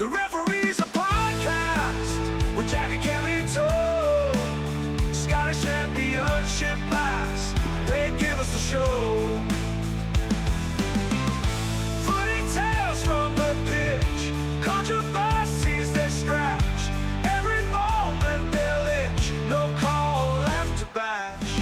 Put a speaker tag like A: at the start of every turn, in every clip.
A: The Referees a podcast with Jack and Kelly too. Scottish Championship pass, they give us the show. Footy tales from the pitch, controversies they scratch. Every moment they'll itch, no call left to bash.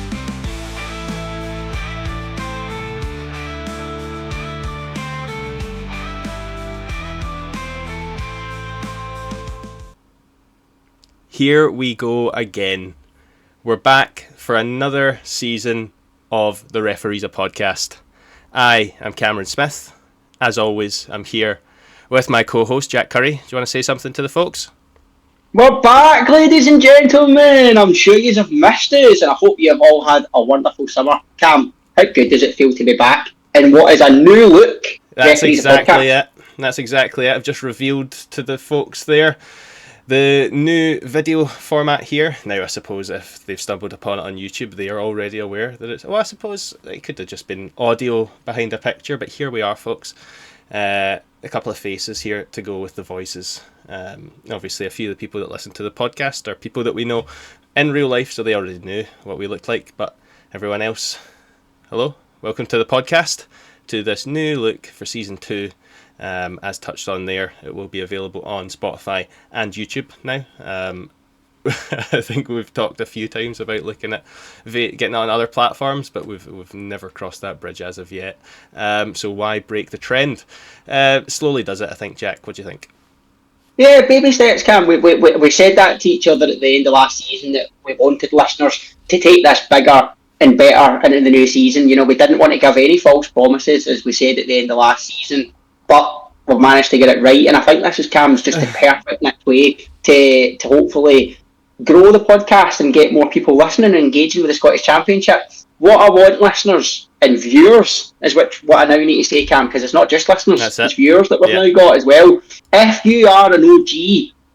B: Here we go again. We're back for another season of the Referees a Podcast. I am Cameron Smith. As always, I'm here with my co-host Jack Curry. Do you want to say something to the folks?
C: We're back, ladies and gentlemen. I'm sure you have missed us, and I hope you have all had a wonderful summer. Cam, how good does it feel to be back in what is a new look?
B: That's exactly it. That's exactly it. I've just revealed to the folks there the new video format here. Now, I suppose if they've stumbled upon it on YouTube, they are already aware that it's... Well, I suppose it could have just been audio behind a picture, but here we are, folks. A couple of faces here to go with the voices. Obviously, a few of the people that listen to the podcast are people that we know in real life, so they already knew what we looked like. But everyone else, hello, welcome to the podcast, to this new look for Season 2. As touched on there, it will be available on Spotify and YouTube now. I think we've talked a few times about looking at getting on other platforms, but we've never crossed that bridge as of yet. So why break the trend? Slowly does it, I think. Jack, what do you think?
C: Yeah, baby steps, Cam. We said that to each other at the end of last season, that we wanted listeners to take this bigger and better into the new season. You know, we didn't want to give any false promises, as we said at the end of last season. But we've managed to get it right, and I think this is Cam's just the perfect next way to hopefully grow the podcast and get more people listening and engaging with the Scottish Championship. What I want, listeners and viewers, is what I now need to say, Cam, because it's not just listeners, it's viewers that we've now got as well. If you are an OG,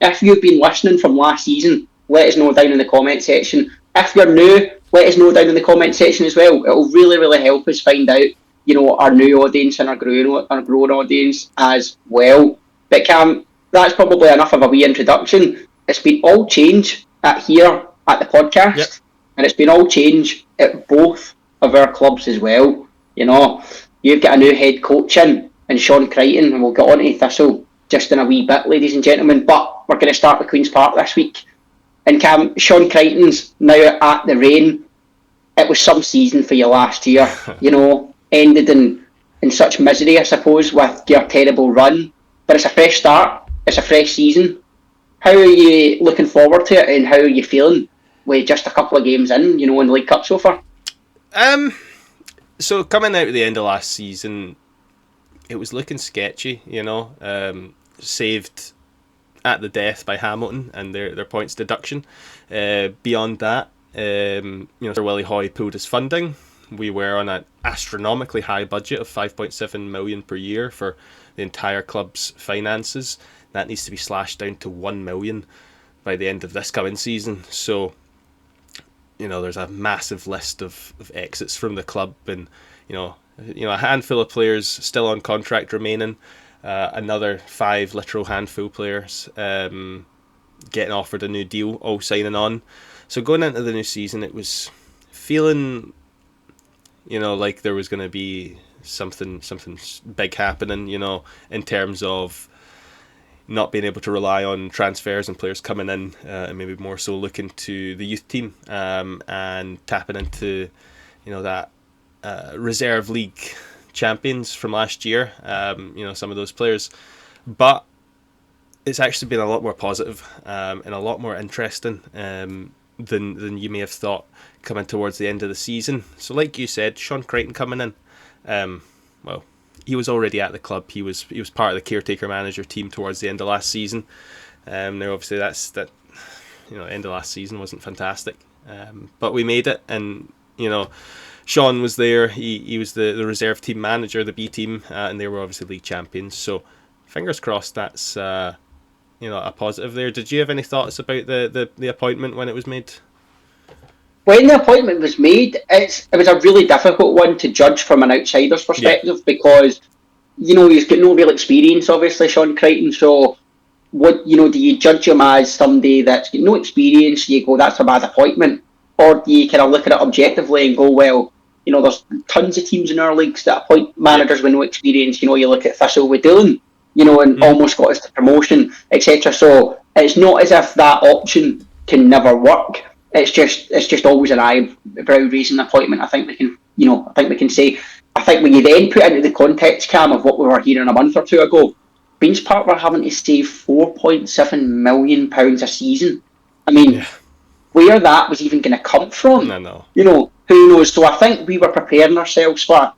C: if you've been listening from last season, let us know down in the comment section. If you're new, let us know down in the comment section as well. It'll really, really help us find out, you know, our new audience and our growing audience as well. But Cam, that's probably enough of a wee introduction. It's been all change here at the podcast, and it's been all change at both of our clubs as well. You know, you've got a new head coach in Sean Crichton, and we'll get on to Thistle just in a wee bit, ladies and gentlemen. But we're going to start with Queen's Park this week. And Cam, Sean Crichton's now at the Rain. It was some season for you last year, you know. Ended in such misery, I suppose, with your terrible run. But it's a fresh start. It's a fresh season. How are you looking forward to it, and how are you feeling with just a couple of games in, you know, in the League Cup so far?
B: So coming out at the end of last season, it was looking sketchy, you know. Saved at the death by Hamilton and their points deduction. Beyond that, you know, Sir Willie Hoy pulled his funding. We were on an astronomically high budget of 5.7 million per year for the entire club's finances. That needs to be slashed down to 1 million by the end of this coming season. So, you know, there's a massive list of exits from the club, and you know, a handful of players still on contract remaining. Another 5 literal handful players getting offered a new deal, all signing on. So going into the new season, it was feeling, you know, like there was going to be something big happening, you know, in terms of not being able to rely on transfers and players coming in, and maybe more so looking to the youth team and tapping into, you know, that reserve league champions from last year, you know, some of those players. But it's actually been a lot more positive and a lot more interesting than you may have thought coming towards the end of the season. So like you said, Sean Crichton coming in, well, he was already at the club. He was part of the caretaker manager team towards the end of last season. Now obviously that you know, end of last season wasn't fantastic, but we made it, and you know, Sean was there. He was the reserve team manager, the B team, and they were obviously league champions. So fingers crossed that's you know, a positive there. Did you have any thoughts about the appointment when it was made?
C: When the appointment was made, it was a really difficult one to judge from an outsider's perspective, because, you know, he's got no real experience, obviously, Sean Crichton, so what do you judge him as somebody that's got no experience? You go, that's a bad appointment, or do you kind of look at it objectively and go, well, there's tons of teams in our leagues that appoint managers with no experience. You look at Thistle with Dillon, and almost got us to promotion, etc. So it's not as if that option can never work. It's just always an eyebrow raising appointment. I think we can say. I think when you then put into the context, Cam, of what we were hearing a month or two ago, Queen's Park were having to save £4.7 million a season. I mean, where that was even going to come from, who knows? So I think we were preparing ourselves for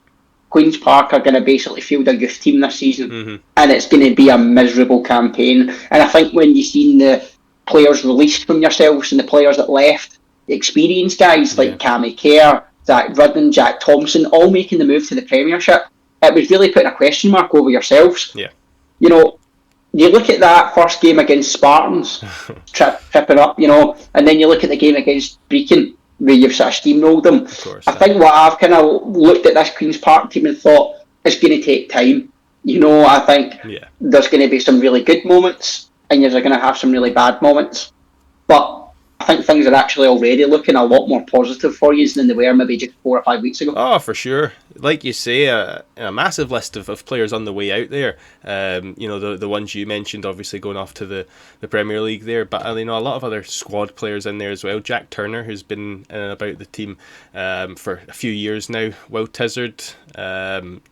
C: Queen's Park are going to basically field a youth team this season, and it's going to be a miserable campaign. And I think when you've seen the players released from yourselves and the players that left, the experienced guys like Cammy Kerr, Zach Rudden, Jack Thompson, all making the move to the Premiership, it was really putting a question mark over yourselves.
B: Yeah.
C: You look at that first game against Spartans, tripping up, and then you look at the game against Brecon, where you've sort of steamrolled them.
B: Of course,
C: I think what I've kind of looked at this Queen's Park team and thought, it's going to take time. I think there's going to be some really good moments, and you're going to have some really bad moments. But I think things are actually already looking a lot more positive for you than they were maybe just 4 or 5 weeks ago.
B: Oh, for sure. Like you say, a massive list of players on the way out there. The ones you mentioned, obviously going off to the Premier League there, but a lot of other squad players in there as well. Jack Turner, who's been in and about the team for a few years now. Will Tizard,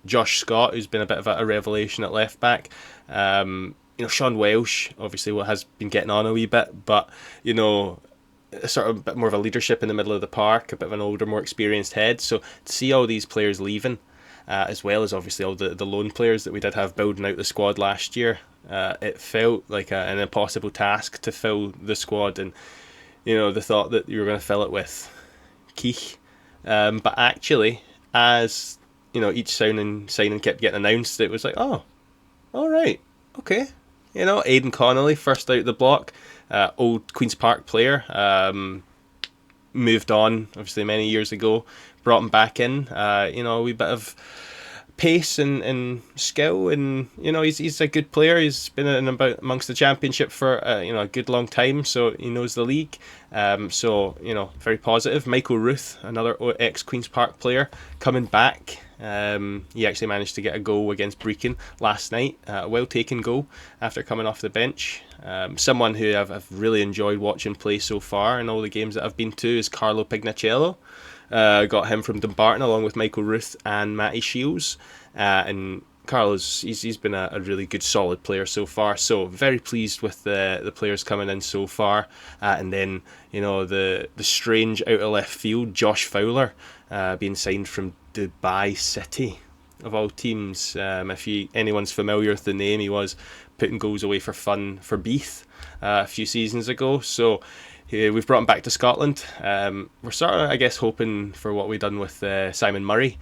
B: Josh Scott, who's been a bit of a revelation at left back. Sean Welsh, obviously, what has been getting on a wee bit, but sort of a bit more of a leadership in the middle of the park, a bit of an older, more experienced head. So to see all these players leaving, as well as obviously all the loan players that we did have building out the squad last year, it felt like an impossible task to fill the squad, and the thought that you were going to fill it with Keith. But actually, as each signing kept getting announced, it was like, oh, all right, okay. Aidan Connolly, first out the block, old Queen's Park player, moved on, obviously, many years ago, brought him back in, a wee bit of pace and skill, and, he's a good player. He's been amongst the Championship for, a good long time, so he knows the league, very positive. Michael Ruth, another ex-Queen's Park player, coming back. He actually managed to get a goal against Brecon last night, a well-taken goal after coming off the bench. Someone who I've really enjoyed watching play so far in all the games that I've been to is Carlo Pignacello. Got him from Dumbarton along with Michael Ruth and Matty Shields. And Carlo's he's been a really good, solid player so far. So very pleased with the players coming in so far. And then the strange out of left field Josh Fowler being signed from Dubai City, of all teams. If anyone's familiar with the name, he was putting goals away for fun for Beath a few seasons ago. So we've brought him back to Scotland. We're sort of, I guess, hoping for what we've done with Simon Murray,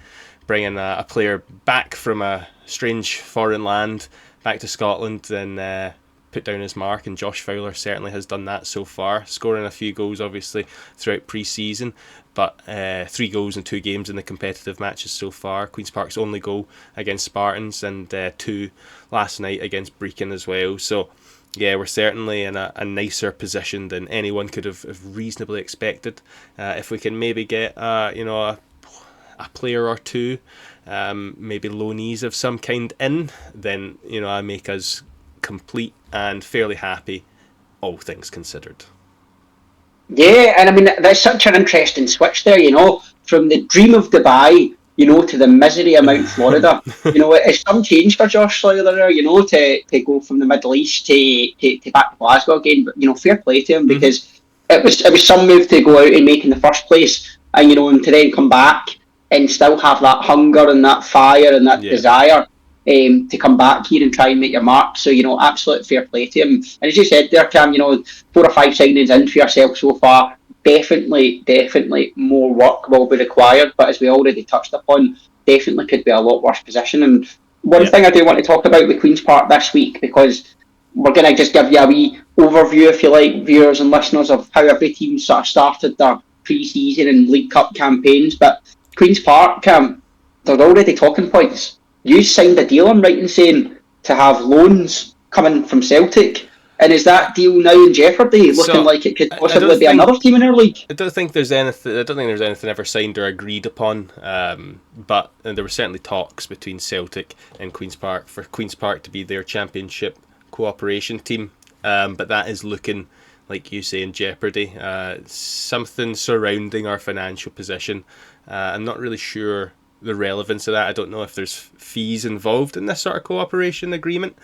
B: bringing a player back from a strange foreign land back to Scotland and put down his mark, and Josh Fowler certainly has done that so far, scoring a few goals obviously throughout pre-season, but 3 goals in 2 games in the competitive matches so far. Queen's Park's only goal against Spartans, and 2 last night against Brecon as well. So yeah, we're certainly in a nicer position than anyone could have reasonably expected. If we can maybe get a player or 2, maybe loanees of some kind in, then I make us complete and fairly happy, all things considered.
C: Yeah, and I mean, that's such an interesting switch there, from the dream of Dubai, to the misery of Mount Florida. It's some change for Josh Fowler there, to go from the Middle East to back to Glasgow again. But, fair play to him, because it was some move to go out and make in the first place, and, and to then come back and still have that hunger and that fire and that desire to come back here and try and make your mark. So, absolute fair play to him. And as you said there, Cam, 4 or 5 signings in for yourself so far. Definitely more work will be required. But as we already touched upon, definitely could be a lot worse position. And one thing I do want to talk about with Queen's Park this week, because we're going to just give you a wee overview, if you like, viewers and listeners, of how every team sort of started their pre-season and League Cup campaigns. But Queen's Park, they're already talking points. You signed a deal, I'm right in saying, to have loans coming from Celtic And is that deal now in jeopardy, looking
B: So,
C: like it could
B: I
C: possibly
B: don't
C: be
B: think-
C: another team in our league?
B: I don't think there's anything ever signed or agreed upon. But there were certainly talks between Celtic and Queens Park for Queens Park to be their championship cooperation team. But that is looking, like you say, in jeopardy. Something surrounding our financial position. I'm not really sure the relevance of that. I don't know if there's fees involved in this sort of cooperation agreement.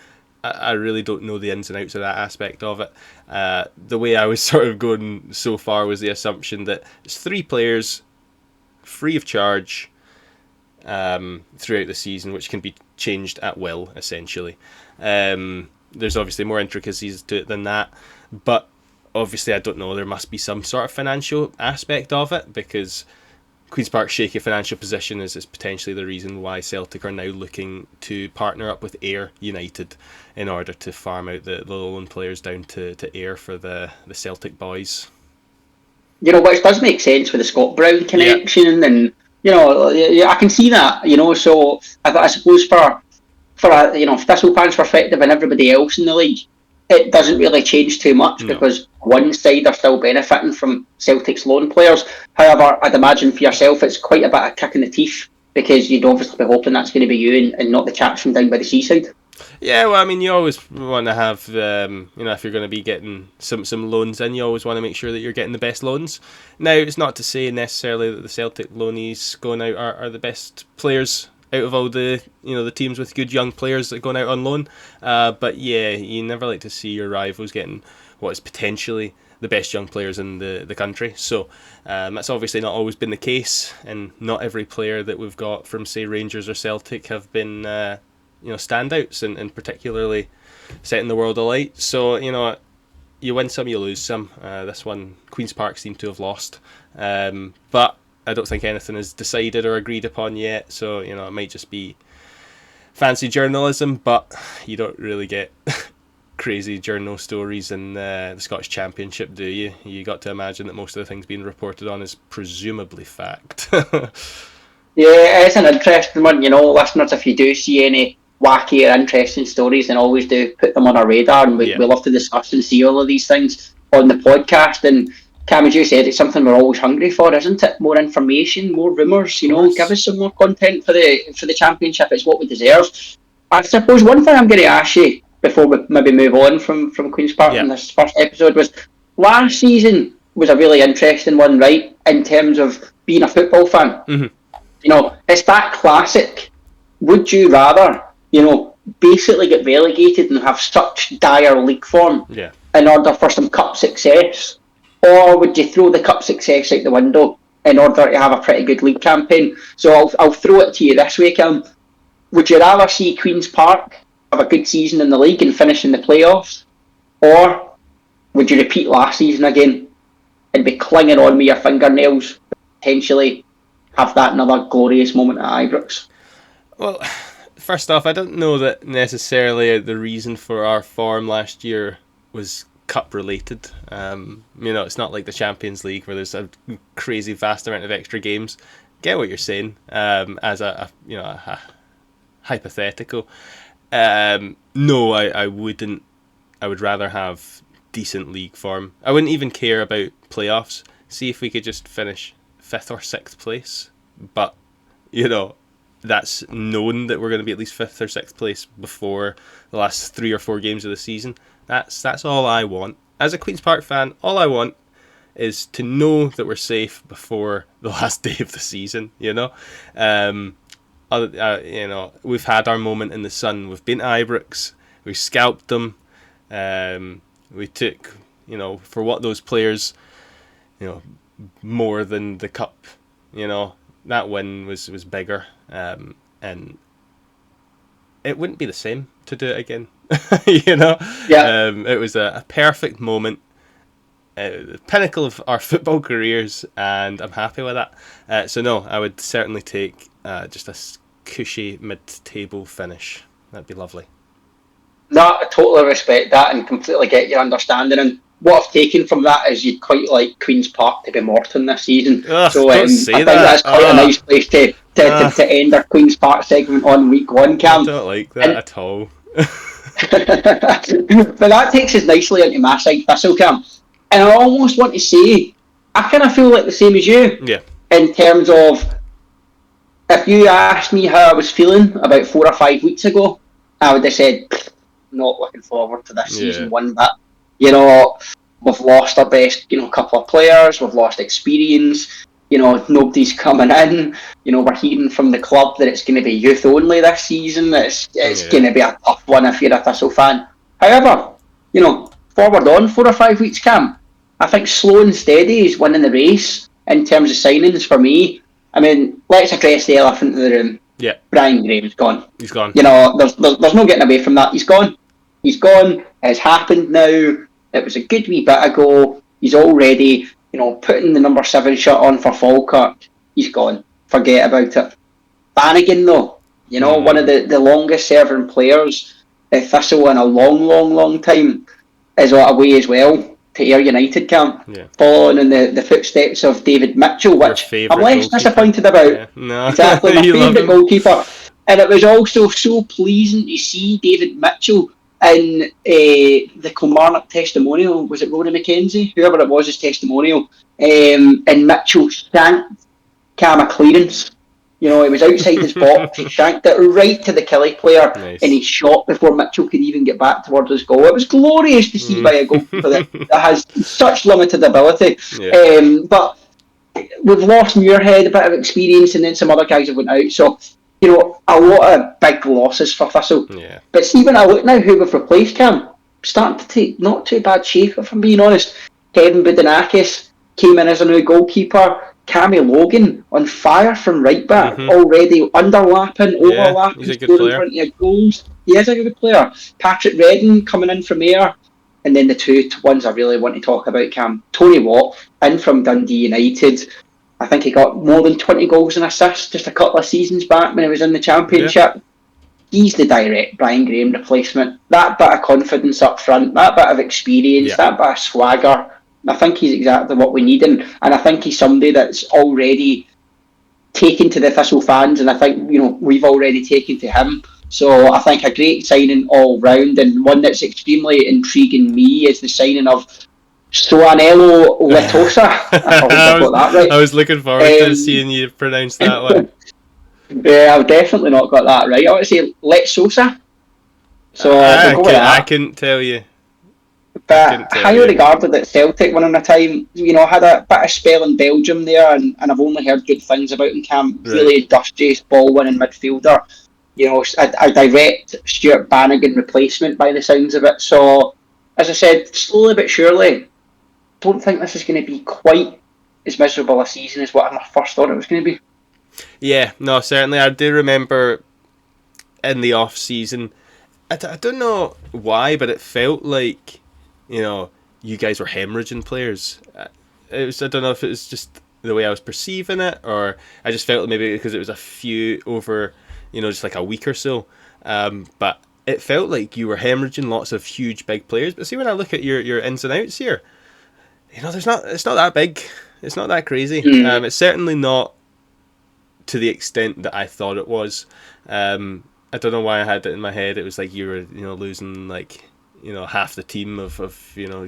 B: I really don't know the ins and outs of that aspect of it. The way I was sort of going so far was the assumption that it's 3 players, free of charge, throughout the season, which can be changed at will, essentially. There's obviously more intricacies to it than that, but obviously I don't know, there must be some sort of financial aspect of it, because Queen's Park's shaky financial position is potentially the reason why Celtic are now looking to partner up with Ayr United in order to farm out the loan players down to Ayr for the Celtic boys.
C: You know, which does make sense with the Scott Brown connection, and you know, I can see that. You know, so I suppose for a, you know, Thistlepan's perspective and everybody else in the league, it doesn't really change too much because one side are still benefiting from Celtic's loan players. However, I'd imagine for yourself it's quite a bit of kick in the teeth, because you'd obviously be hoping that's going to be you and not the chaps from down by the seaside.
B: Yeah, well, I mean, you always want to have, you know, if you're going to be getting some loans in, you always want to make sure that you're getting the best loans. Now, it's not to say necessarily that the Celtic loanees going out are the best players out of all the, you know, the teams with good young players that are going out on loan. But yeah, you never like to see your rivals getting what is potentially the best young players in the country. So that's obviously not always been the case, and not every player that we've got from, say, Rangers or Celtic have been, you know, standouts and particularly setting the world alight. So, you know, you win some, you lose some. This one, Queen's Park seem to have lost. But I don't think anything is decided or agreed upon yet, so, you know, it might just be fancy journalism, but you don't really get crazy journal stories in the Scottish Championship, do you? You got to imagine that most of the things being reported on is presumably fact.
C: Yeah, it's an interesting one. You know, listeners, if you do see any wacky or interesting stories, then always do put them on our radar, and we love to discuss and see all of these things on the podcast. And Cam, as you said, it's something we're always hungry for, isn't it? More information, more rumours. You know, give us some more content for the championship. It's what we deserve. I suppose one thing I'm going to ask you before we maybe move on from Queen's Park in this first episode was, last season was a really interesting one, right? In terms of being a football fan.
B: Mm-hmm.
C: You know, it's that classic. Would you rather, you know, basically get relegated and have such dire league form in order for some cup success? Or would you throw the cup success out the window in order to have a pretty good league campaign? So I'll throw it to you this way, Cam. Would you rather see Queen's Park have a good season in the league and finish in the playoffs? Or would you repeat last season again and be clinging on with your fingernails, potentially have that another glorious moment at Ibrox?
B: Well, first off, I don't know that necessarily the reason for our form last year was cup related. You know, it's not like the Champions League where there's a crazy vast amount of extra games. Get what you're saying, as a hypothetical. No, I wouldn't. I would rather have decent league form. I wouldn't even care about playoffs. See if we could just finish 5th or 6th place. But, you know, that's known that we're going to be at least 5th or 6th place before the last 3 or 4 games of the season. That's all I want. As a Queen's Park fan, all I want is to know that we're safe before the last day of the season, you know? You know, we've had our moment in the sun. We've been to Ibrox. We scalped them. We took, you know, for what those players, you know, more than the cup, you know, that win was bigger. And it wouldn't be the same to do it again, you know?
C: Yeah.
B: It was a perfect moment. The pinnacle of our football careers, and I'm happy with that. So no, I would certainly take just a cushy mid-table finish. That'd be lovely.
C: No, I totally respect that and completely get your understanding. And what I've taken from that is you'd quite like Queen's Park to be Morton this season.
B: Ugh,
C: So
B: don't
C: I
B: say
C: think
B: that.
C: that's quite a nice place to end our Queen's Park segment on week 1, Cam.
B: I don't like that at all.
C: But that takes us nicely into my side, Thistle, Cam. And I almost want to say, I kind of feel like the same as you
B: Yeah.
C: in terms of, if you asked me how I was feeling about 4 or 5 weeks ago, I would have said, not looking forward to this
B: Yeah.
C: season one bit. You know, we've lost our best, couple of players, we've lost experience, nobody's coming in. We're hearing from the club that it's going to be youth only this season, that it's
B: Yeah.
C: going to be a tough one if you're a Thistle fan. However, forward on 4 or 5 weeks, Cam, I think slow and steady is winning the race in terms of signings for me. I mean, let's address the elephant in the room.
B: Yeah.
C: Brian Graham's gone.
B: He's gone.
C: There's no getting away from that. He's gone. He's gone. It's happened now. It was a good wee bit ago. He's already, putting the number 7 shirt on for Falkirk. He's gone. Forget about it. Bannigan, though, one of the longest serving players at Thistle in a long, long, long time, is away as well to Ayr United, Cam.
B: Yeah.
C: Following in the footsteps of David Mitchell, which
B: favourite
C: I'm less
B: goalkeeper.
C: disappointed about.
B: Yeah. No.
C: Exactly, my
B: You love
C: favourite
B: him.
C: goalkeeper. And it was also so pleasing to see David Mitchell in the Kilmarnock testimonial. Was it Rory McKenzie? Whoever it was, his testimonial. And Mitchell shanked Cam a clearance. He was outside his box. He shanked it right to the Kelly player,
B: Nice.
C: and he shot before Mitchell could even get back towards his goal. It was glorious to see by a goalkeeper that has such limited ability.
B: Yeah.
C: But we've lost Muirhead, a bit of experience, and then some other guys have went out. So, a lot of big losses for Thistle.
B: Yeah.
C: But see, when I look now who we've replaced, Cam, starting to take not too bad shape, if I'm being honest. Kevin Budinakis came in as a new goalkeeper. Cammy Logan on fire from right back, already underlapping, overlapping,
B: he's a good
C: scoring
B: player.
C: plenty of goals. He is a good player. Patrick Redden coming in from Ayr. And then the two ones I really want to talk about, Cam. Tony Watt, in from Dundee United. I think he got more than 20 goals and assists just a couple of seasons back when he was in the Championship. He's the direct Brian Graham replacement. That bit of confidence up front, that bit of experience, that bit of swagger. I think he's exactly what we need, and I think he's somebody that's already taken to the Thistle fans, and I think we've already taken to him. So I think a great signing all round, and one that's extremely intriguing me is the signing of Soanello Letosa. I hope I got that right.
B: I was looking forward to seeing you pronounce that one.
C: Yeah, I've definitely not got that right. I want to say Letsosa. So we'll go with that.
B: I couldn't tell you.
C: But highly regarded at Celtic one a time. Had a bit of spell in Belgium there, and I've only heard good things about him. Cam, really industrious ball winning midfielder. A direct Stuart Bannigan replacement by the sounds of it. So, as I said, slowly but surely, don't think this is going to be quite as miserable a season as what I first thought it was going to be.
B: Yeah, no, certainly. I do remember in the off season, I don't know why, but it felt like you guys were hemorrhaging players. I don't know if it was just the way I was perceiving it, or I just felt maybe because it was a few over, just like a week or so. But it felt like you were hemorrhaging lots of huge, big players. But see, when I look at your ins and outs here, it's not that big. It's not that crazy. It's certainly not to the extent that I thought it was. I don't know why I had it in my head. It was like you were, losing like, half the team of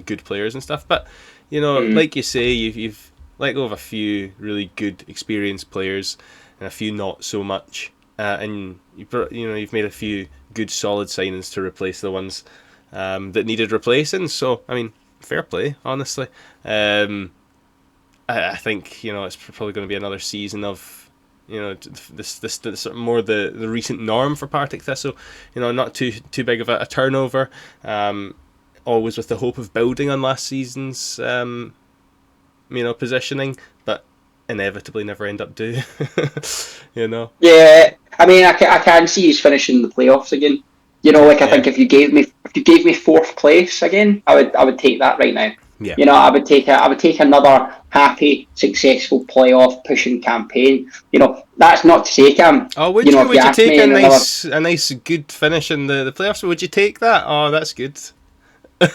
B: good players and stuff. But like you say, you've let go of a few really good, experienced players and a few not so much. And you've made a few good, solid signings to replace the ones that needed replacing. So I mean, fair play, honestly. I think it's probably going to be another season of this more the recent norm for Partick Thistle. Not too big of a turnover. Always with the hope of building on last season's positioning, but inevitably never end up doing.
C: Yeah, I mean, I can see he's finishing the playoffs again. I think if you gave me fourth place again, I would take that right now.
B: Yeah.
C: I would take another happy, successful playoff pushing campaign. That's not to say, Cam.
B: Oh, would you take a nice good finish in the playoffs? Would you take that? Oh, that's good.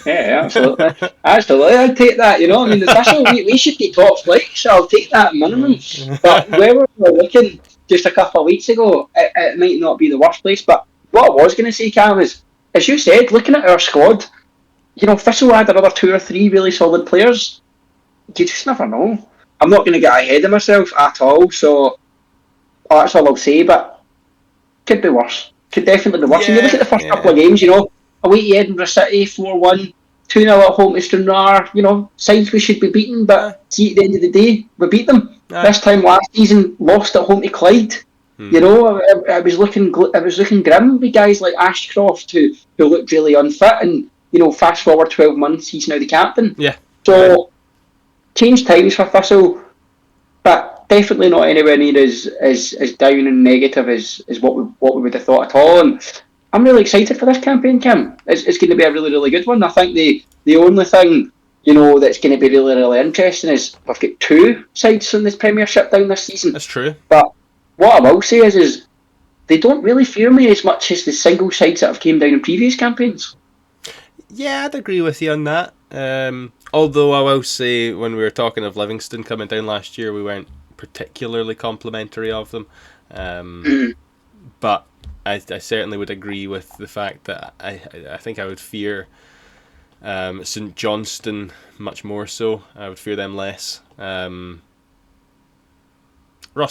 C: Yeah, absolutely. I'd take that. I mean, the Thistle, we should be top flight, so I'll take that minimum. But where we were looking just a couple of weeks ago, it might not be the worst place. But what I was going to say, Cam, is as you said, looking at our squad, Thistle had another 2 or 3 really solid players. You just never know. I'm not going to get ahead of myself at all, so that's all I'll say, but could be worse. Could definitely be worse. And you look at the first couple of games, away to Edinburgh City, 4-1, 2-0 at home to Stranraer, signs we should be beaten, but see, at the end of the day, we beat them. This time last season, lost at home to Clyde. It was looking grim with guys like Ashcroft who looked really unfit, and fast forward 12 months, he's now the captain.
B: Yeah.
C: So changed times for Thistle, but definitely not anywhere near as down and negative as what we would have thought at all. And I'm really excited for this campaign, Kim. It's going to be a really, really good one. I think the only thing that's going to be really, really interesting is we've got 2 sides in this Premiership down this season.
B: That's true.
C: But what I will say is they don't really fear me as much as the single sides that have came down in previous campaigns.
B: Yeah, I'd agree with you on that. Although I will say, when we were talking of Livingston coming down last year, we weren't particularly complimentary of them. But I certainly would agree with the fact that I think I would fear St Johnstone much more so. I would fear them less. Ross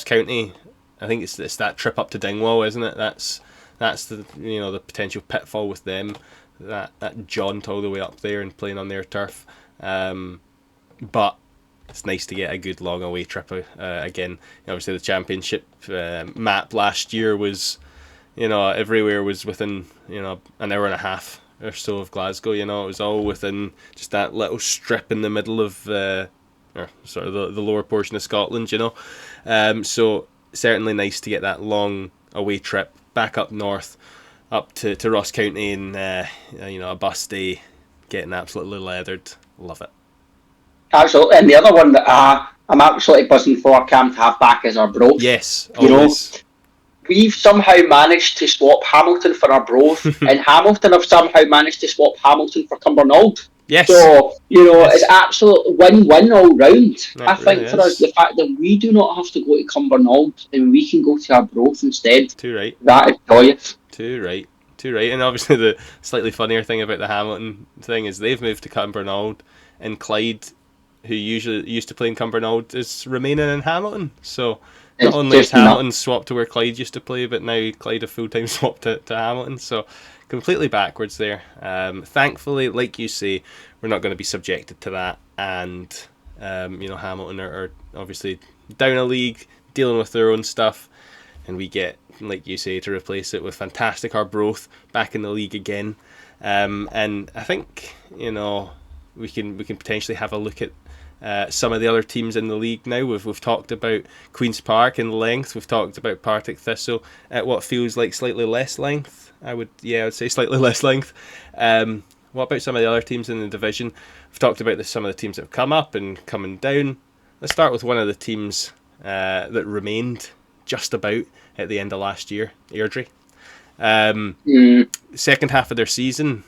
B: County, I think it's that trip up to Dingwall, isn't it? That's the the potential pitfall with them. That jaunt all the way up there and playing on their turf. But it's nice to get a good long away trip again. Obviously the championship map last year was, everywhere was within an hour and a half or so of Glasgow. It was all within just that little strip in the middle of or sort of the lower portion of Scotland. So certainly nice to get that long away trip back up north, up to Ross County, and a bus day, getting absolutely leathered. Love it.
C: Absolutely. And the other one that I'm absolutely buzzing for, Cam, to have back is Arbroath.
B: Yes, always.
C: We've somehow managed to swap Hamilton for Arbroath, and Hamilton have somehow managed to swap Hamilton for Cumbernauld.
B: Yes.
C: So, it's absolute win-win all round. I think
B: really
C: for us, the fact that we do not have to go to Cumbernauld and we can go to Arbroath instead.
B: Too right.
C: That is joyous.
B: Too right. And obviously the slightly funnier thing about the Hamilton thing is they've moved to Cumbernauld, and Clyde, who usually used to play in Cumbernauld, is remaining in Hamilton. So not only has Hamilton swapped to where Clyde used to play, but now Clyde have full-time swapped to Hamilton. So completely backwards there. Thankfully, like you say, we're not going to be subjected to that. And, Hamilton are obviously down a league, dealing with their own stuff. And we get, like you say, to replace it with fantastic Arbroath back in the league again. And I think, we can potentially have a look at some of the other teams in the league now. We've talked about Queen's Park in length. We've talked about Partick Thistle at what feels like slightly less length. I would say slightly less length. What about some of the other teams in the division? We've talked about some of the teams that have come up and coming down. Let's start with one of the teams that remained just about at the end of last year, Airdrie. Second half of their season,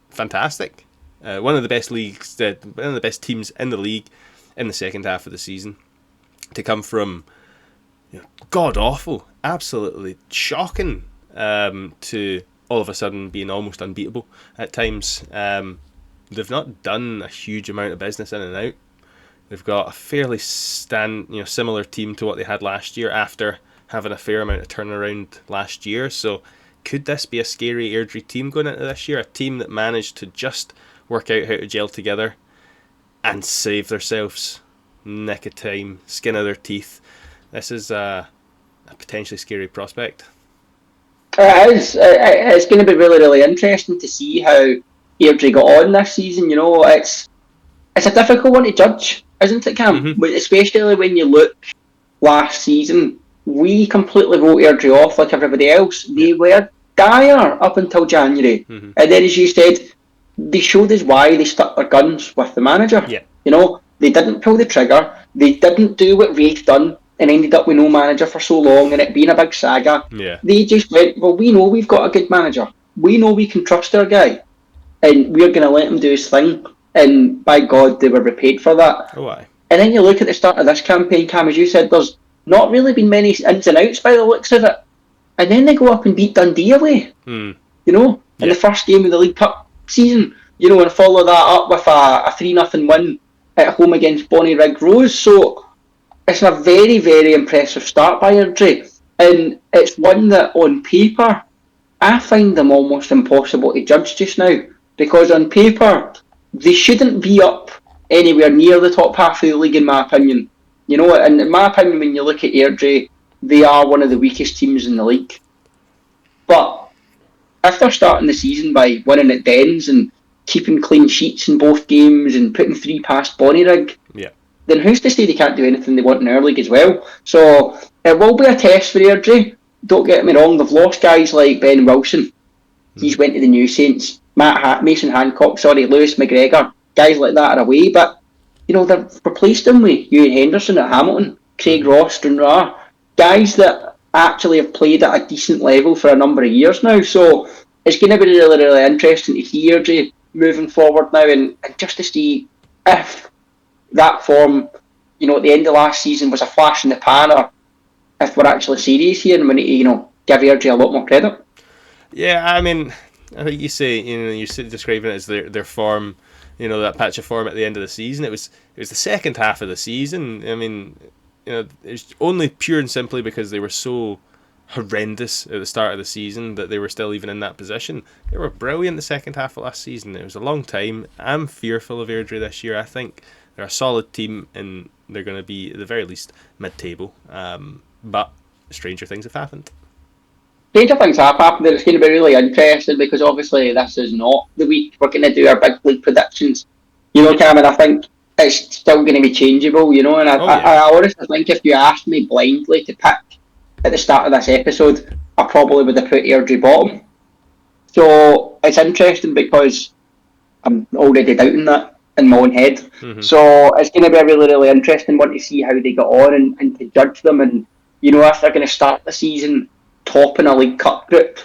B: fantastic. One of the best one of the best teams in the league in the second half of the season. To come from god awful, absolutely shocking, to all of a sudden being almost unbeatable at times. They've not done a huge amount of business in and out. They've got a fairly similar team to what they had last year after having a fair amount of turnaround last year. So could this be a scary Airdrie team going into this year? A team that managed to just work out how to gel together and save themselves nick of time, skin of their teeth. This is a potentially scary prospect.
C: It is. It's going to be really, really interesting to see how Airdrie got on this season. It's a difficult one to judge, isn't it, Cam?
B: Mm-hmm.
C: Especially when you look last season, we completely wrote Airdrie off like everybody else. They were dire up until January.
B: Mm-hmm.
C: And then, as you said, they showed us why they stuck their guns with the manager.
B: Yeah.
C: They didn't pull the trigger. They didn't do what Rafe done and ended up with no manager for so long and it being a big saga.
B: Yeah.
C: They just went, well, we know we've got a good manager. We know we can trust our guy. And we're going to let him do his thing. And by God, they were repaid for that.
B: Oh, aye.
C: And then you look at the start of this campaign, Cam, as you said, there's not really been many ins and outs by the looks of it. And then they go up and beat Dundee away. you know, in
B: Yeah.
C: the first game of the League Cup season, you know, and follow that up with a 3-0 win at home against Bonnyrigg Rose. So it's a very, very impressive start by Airdrie. And it's one that on paper, I find them almost impossible to judge just now. Because on paper, they shouldn't be up anywhere near the top half of the league, in my opinion. You know, and in my opinion, when you look at Airdrie, they are one of the weakest teams in the league. But if they're starting the season by winning at Dens and keeping clean sheets in both games and putting 3 past Bonnyrigg,
B: Yeah.
C: then who's to say they can't do anything they want in our league as well? So it will be a test for Airdrie. Don't get me wrong, they've lost guys like Ben Wilson. He's went to the New Saints. Mason Hancock, Lewis McGregor, guys like that are away, but you know, they've replaced them with Ewan Henderson at Hamilton, Craig Ross, Dunra, guys that actually have played at a decent level for a number of years now. So it's going to be really, really interesting to see Airdrie moving forward now, and just to see if that form, you know, at the end of last season was a flash in the pan, or if we're actually serious here and we need to, you know, give Airdrie a lot more credit.
B: Yeah, I mean, I think you're describing it as their form, you know, that patch of form at the end of the season. It was the second half of the season. I mean, you know, it's only pure and simply because they were so horrendous at the start of the season that they were still even in that position. They were brilliant the second half of last season. It was a long time. I'm fearful of Airdrie this year. I think they're a solid team and they're going to be, at the very least, mid-table. But stranger things have happened.
C: Stranger things have happened, and it's going to be really interesting because obviously this is not the week we're going to do our big league predictions. You know, Cam, and I think it's still going to be changeable, you know, and I honestly think if you asked me blindly to pick at the start of this episode, I probably would have put Airdrie bottom. So it's interesting because I'm already doubting that in my own head.
B: Mm-hmm.
C: So it's going to be a really, really interesting one to see how they get on and to judge them. And, you know, if they're going to start the season topping a League Cup group,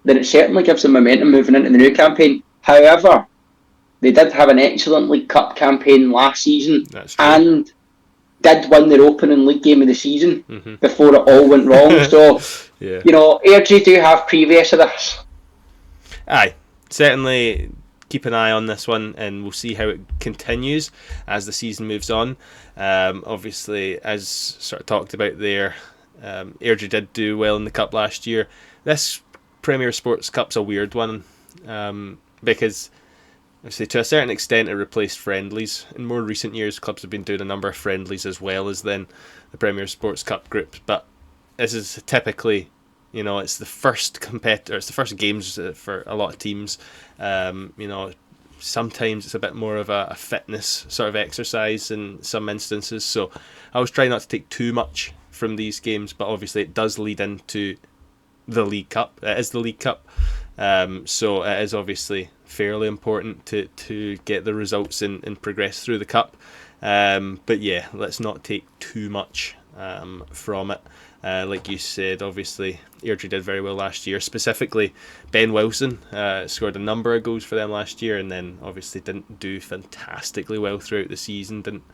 C: then it certainly gives them momentum moving into the new campaign. However, they did have an excellent League Cup campaign last season and did win their opening league game of the season before it all went wrong. So,
B: yeah.
C: You know, Airdrie do have previous of this.
B: Aye, certainly keep an eye on this one and we'll see how it continues as the season moves on. Obviously, as sort of talked about there, Airdrie did do well in the Cup last year. This Premier Sports Cup's a weird one because obviously to a certain extent it replaced friendlies. In more recent years, clubs have been doing a number of friendlies as well as then the Premier Sports Cup group. But this is typically, you know, it's the first competitor, it's the first games for a lot of teams. You know, sometimes it's a bit more of a fitness sort of exercise in some instances. So I always try not to take too much from these games, but obviously it does lead into the League Cup. It is the League Cup, so it is obviously fairly important to get the results and progress through the Cup. But yeah, let's not take too much from it. Like you said, obviously Airdrie did very well last year. Specifically, Ben Wilson scored a number of goals for them last year, and then obviously didn't do fantastically well throughout the season. Didn't,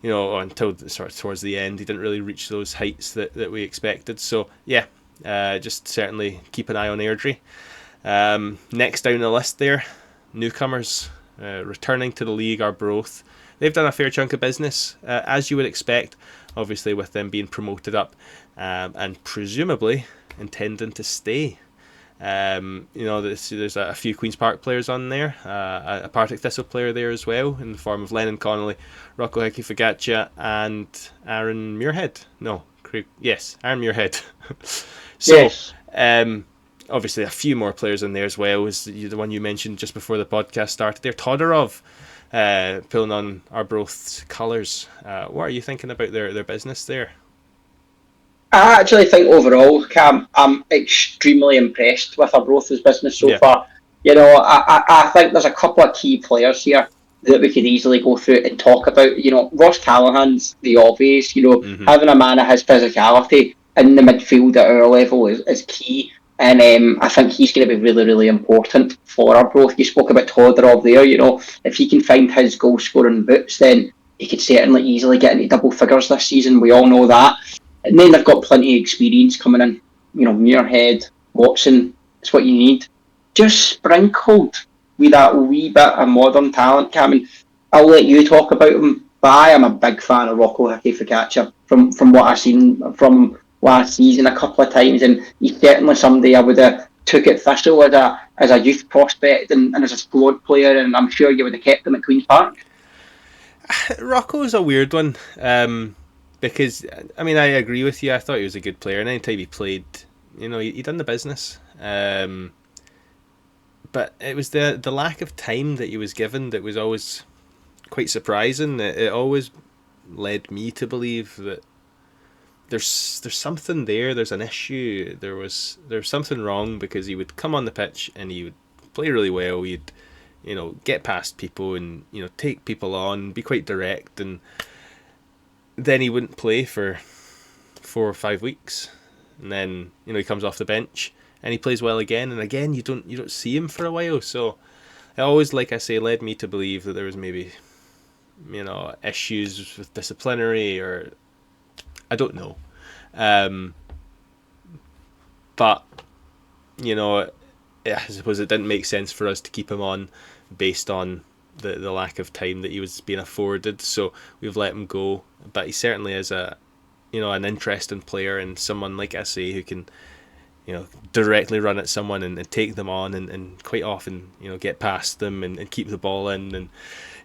B: you know, until sort of towards the end, he didn't really reach those heights that we expected. So yeah, just certainly keep an eye on Airdrie. Next down the list there, newcomers returning to the league, Arbroath. They've done a fair chunk of business, as you would expect, obviously with them being promoted up and presumably intending to stay. You know, there's a few Queen's Park players on there, a Partick Thistle player there as well, in the form of Lennon Connolly, Rocco Hickey-Fagaccia, and Aaron Muirhead. Aaron Muirhead. So,
C: Yes.
B: Obviously a few more players in there as well, as the one you mentioned just before the podcast started there, Todorov, pulling on Arbroath's colours. What are you thinking about their business there?
C: I actually think overall, Cam, I'm extremely impressed with Arbroath's business so far. You know, I think there's a couple of key players here that we could easily go through and talk about. You know, Ross Callahan's the obvious. You know, having a man of his physicality in the midfield at our level is key. And I think he's going to be really, really important for Arbroath. You spoke about Todorov there. You know, if he can find his goal-scoring boots, then he could certainly easily get into double figures this season. We all know that. And then they've got plenty of experience coming in. You know, Muirhead, Watson, it's what you need. just sprinkled with that wee bit of modern talent, Cam. And I'll let you talk about him, but I am a big fan of Rocco Hickey-Focaccia from what I've seen from last season a couple of times, and he's certainly somebody I would have took at Thistle as a youth prospect and as a squad player, and I'm sure you would have kept him at Queen's Park.
B: Rocco's a weird one, because I mean I agree with you. I thought he was a good player, and anytime he played, he done the business. But it was the lack of time that he was given that was always quite surprising. It always led me to believe that there's something there. There's an issue. There's something wrong, because he would come on the pitch and he would play really well. He'd get past people and take people on, be quite direct, and then he wouldn't play for 4 or 5 weeks, and then he comes off the bench and he plays well again, and again you don't see him for a while. So it always, like I say, led me to believe that there was maybe issues with disciplinary, or I don't know, but I suppose it didn't make sense for us to keep him on based on the lack of time that he was being afforded, so we've let him go. But he certainly is an interesting player, and someone, like I say, who can directly run at someone and take them on, and quite often get past them and keep the ball in, and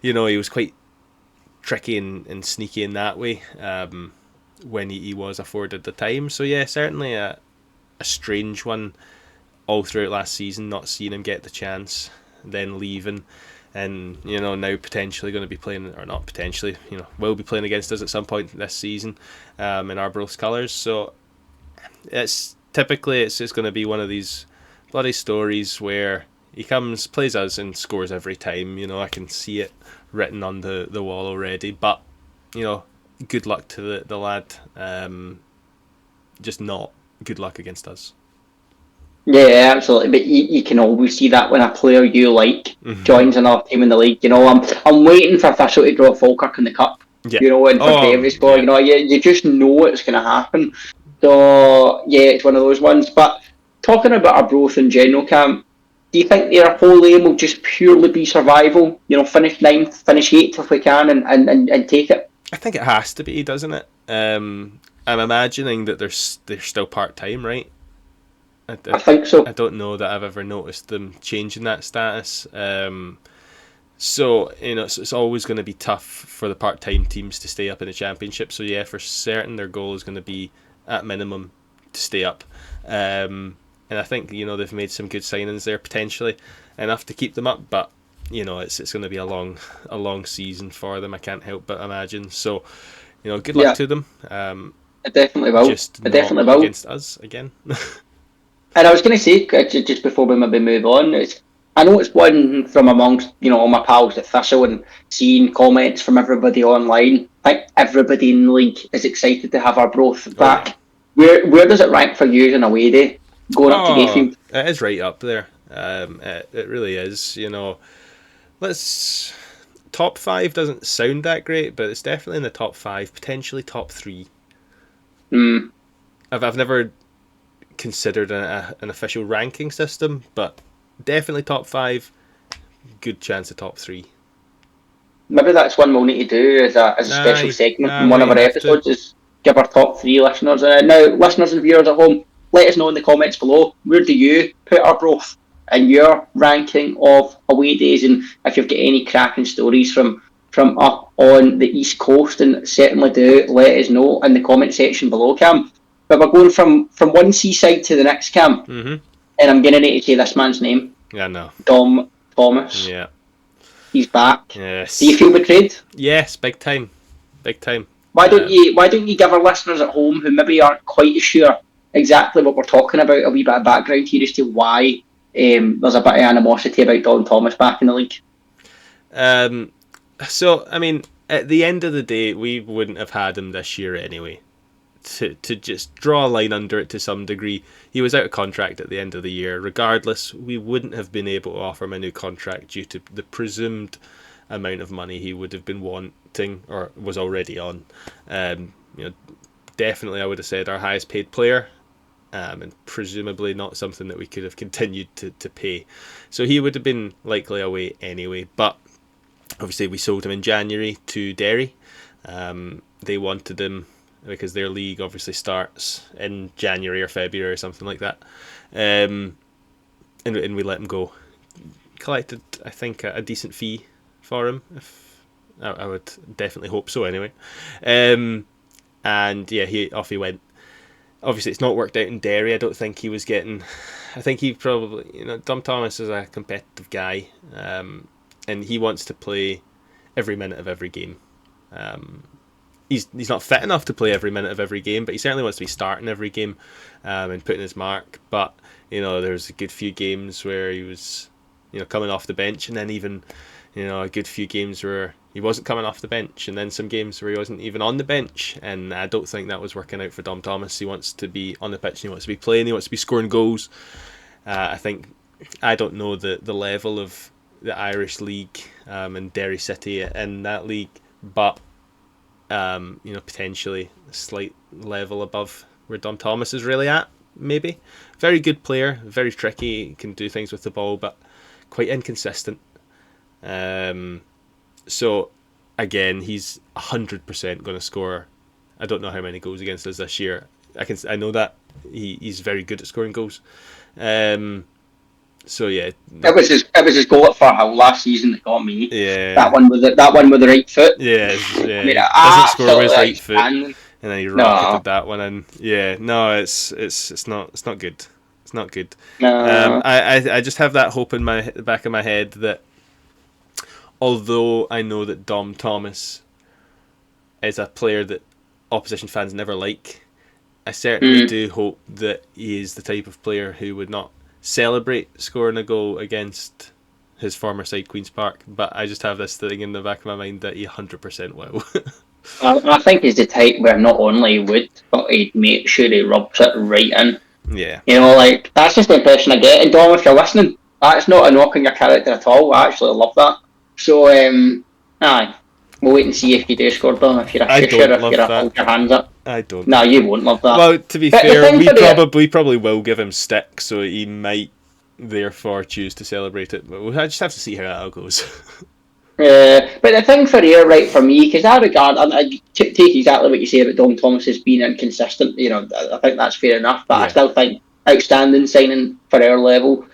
B: he was quite tricky and sneaky in that way when he was afforded the time. So yeah, certainly a strange one all throughout last season, not seeing him get the chance, then leaving, and now potentially going to be playing, or not potentially, will be playing against us at some point this season in Arbroath's colours. So it's going to be one of these bloody stories where he comes, plays us, and scores every time. I can see it written on the wall already. But good luck to the lad. Just not good luck against us.
C: Yeah, absolutely. But you can always see that when a player you like joins another team in the league. I'm waiting for Thistle to draw Falkirk in the cup.
B: Yeah.
C: And for Davy score. Yeah. You just know it's going to happen. So yeah, it's one of those ones. But talking about Arbroath in general, Cam, do you think their whole aim will just purely be survival? Finish 9th, finish 8th if we can, and take it.
B: I think it has to be, doesn't it? I'm imagining that they're still part-time, right?
C: I think so.
B: I don't know that I've ever noticed them changing that status. So it's always going to be tough for the part-time teams to stay up in the championship. So yeah, for certain, their goal is going to be at minimum to stay up. And I think they've made some good signings there, potentially enough to keep them up. But it's going to be a long season for them. I can't help but imagine. So good luck to them.
C: It definitely will.
B: It definitely will against us again.
C: And I was going to say, just before we maybe move on, I know it's one from amongst all my pals at Thistle, and seeing comments from everybody online. I think everybody in the league is excited to have Arbroath back. Yeah. Where does it rank for you in away day going up to Gayfield?
B: It is right up there. It really is. Top 5 doesn't sound that great, but it's definitely in the top 5, potentially top 3. I've never considered an official ranking system, but definitely top 5, good chance of top 3.
C: Maybe that's one we'll need to do as a special segment in one of our episodes, is give our top 3 listeners. Now, listeners and viewers at home, let us know in the comments below, where do you put Arbroath in your ranking of away days, and if you've got any cracking stories from up on the East Coast, and certainly do let us know in the comment section below, Cam. But we're going from one seaside to the next, Cam. And I'm going to need to say this man's name.
B: Yeah, no.
C: Dom Thomas.
B: Yeah.
C: He's back.
B: Yes.
C: Do you feel betrayed?
B: Yes, big time. Big time.
C: Why don't you give our listeners at home who maybe aren't quite sure exactly what we're talking about a wee bit of background here as to why there's a bit of animosity about Dom Thomas back in the league?
B: So, I mean, at the end of the day, we wouldn't have had him this year anyway. To just draw a line under it to some degree, he was out of contract at the end of the year. Regardless, we wouldn't have been able to offer him a new contract due to the presumed amount of money he would have been wanting or was already on. Definitely I would have said our highest paid player and presumably not something that we could have continued to pay. So he would have been likely away anyway. But obviously we sold him in January to Derry. They wanted him because their league obviously starts in January or February or something like that. And we let him go. Collected, I think, a decent fee for him. If I would definitely hope so anyway. And yeah, off he went. Obviously, it's not worked out in Derry. I don't think he was getting. I think he probably, Dom Thomas is a competitive guy, and he wants to play every minute of every game. He's not fit enough to play every minute of every game, but he certainly wants to be starting every game and putting his mark. But there's a good few games where he was, coming off the bench, and then even, a good few games where he wasn't coming off the bench, and then some games where he wasn't even on the bench. And I don't think that was working out for Dom Thomas. He wants to be on the pitch, and he wants to be playing, he wants to be scoring goals. I don't know the level of the Irish League and Derry City in that league, but potentially a slight level above where Dom Thomas is really at, maybe. Very good player, very tricky, can do things with the ball, but quite inconsistent. So again, he's 100% going to score. I don't know how many goals against us this year. I know that he's very good at scoring goals. So yeah,
C: it was his goal at Firhill last season that got me.
B: Yeah,
C: that one with the right foot.
B: Yeah,
C: I mean,
B: doesn't score with his right foot,
C: and
B: then he rocketed that one in. Yeah, no, it's not good. It's not good.
C: No.
B: I just have that hope in the back of my head that, although I know that Dom Thomas is a player that opposition fans never like, I certainly do hope that he is the type of player who would not celebrate scoring a goal against his former side, Queen's Park. But I just have this thing in the back of my mind that he 100% will.
C: I think he's the type where not only would, but he'd make sure he rubs it right in.
B: Yeah.
C: That's just the impression I get. And Dom, if you're listening, that's not a knock on your character at all. I actually love that. So, aye. We'll wait and see if you do score, Dom. If you're a pusher, if you're hold your hands up.
B: I don't.
C: No, you won't love that.
B: Well, to be fair, we probably will give him stick, so he might therefore choose to celebrate it. But we'll just have to see how that all goes.
C: But the thing for here, right, for me, because I take exactly what you say about Dom Thomas as being inconsistent. I think that's fair enough. But I still think outstanding signing for our level.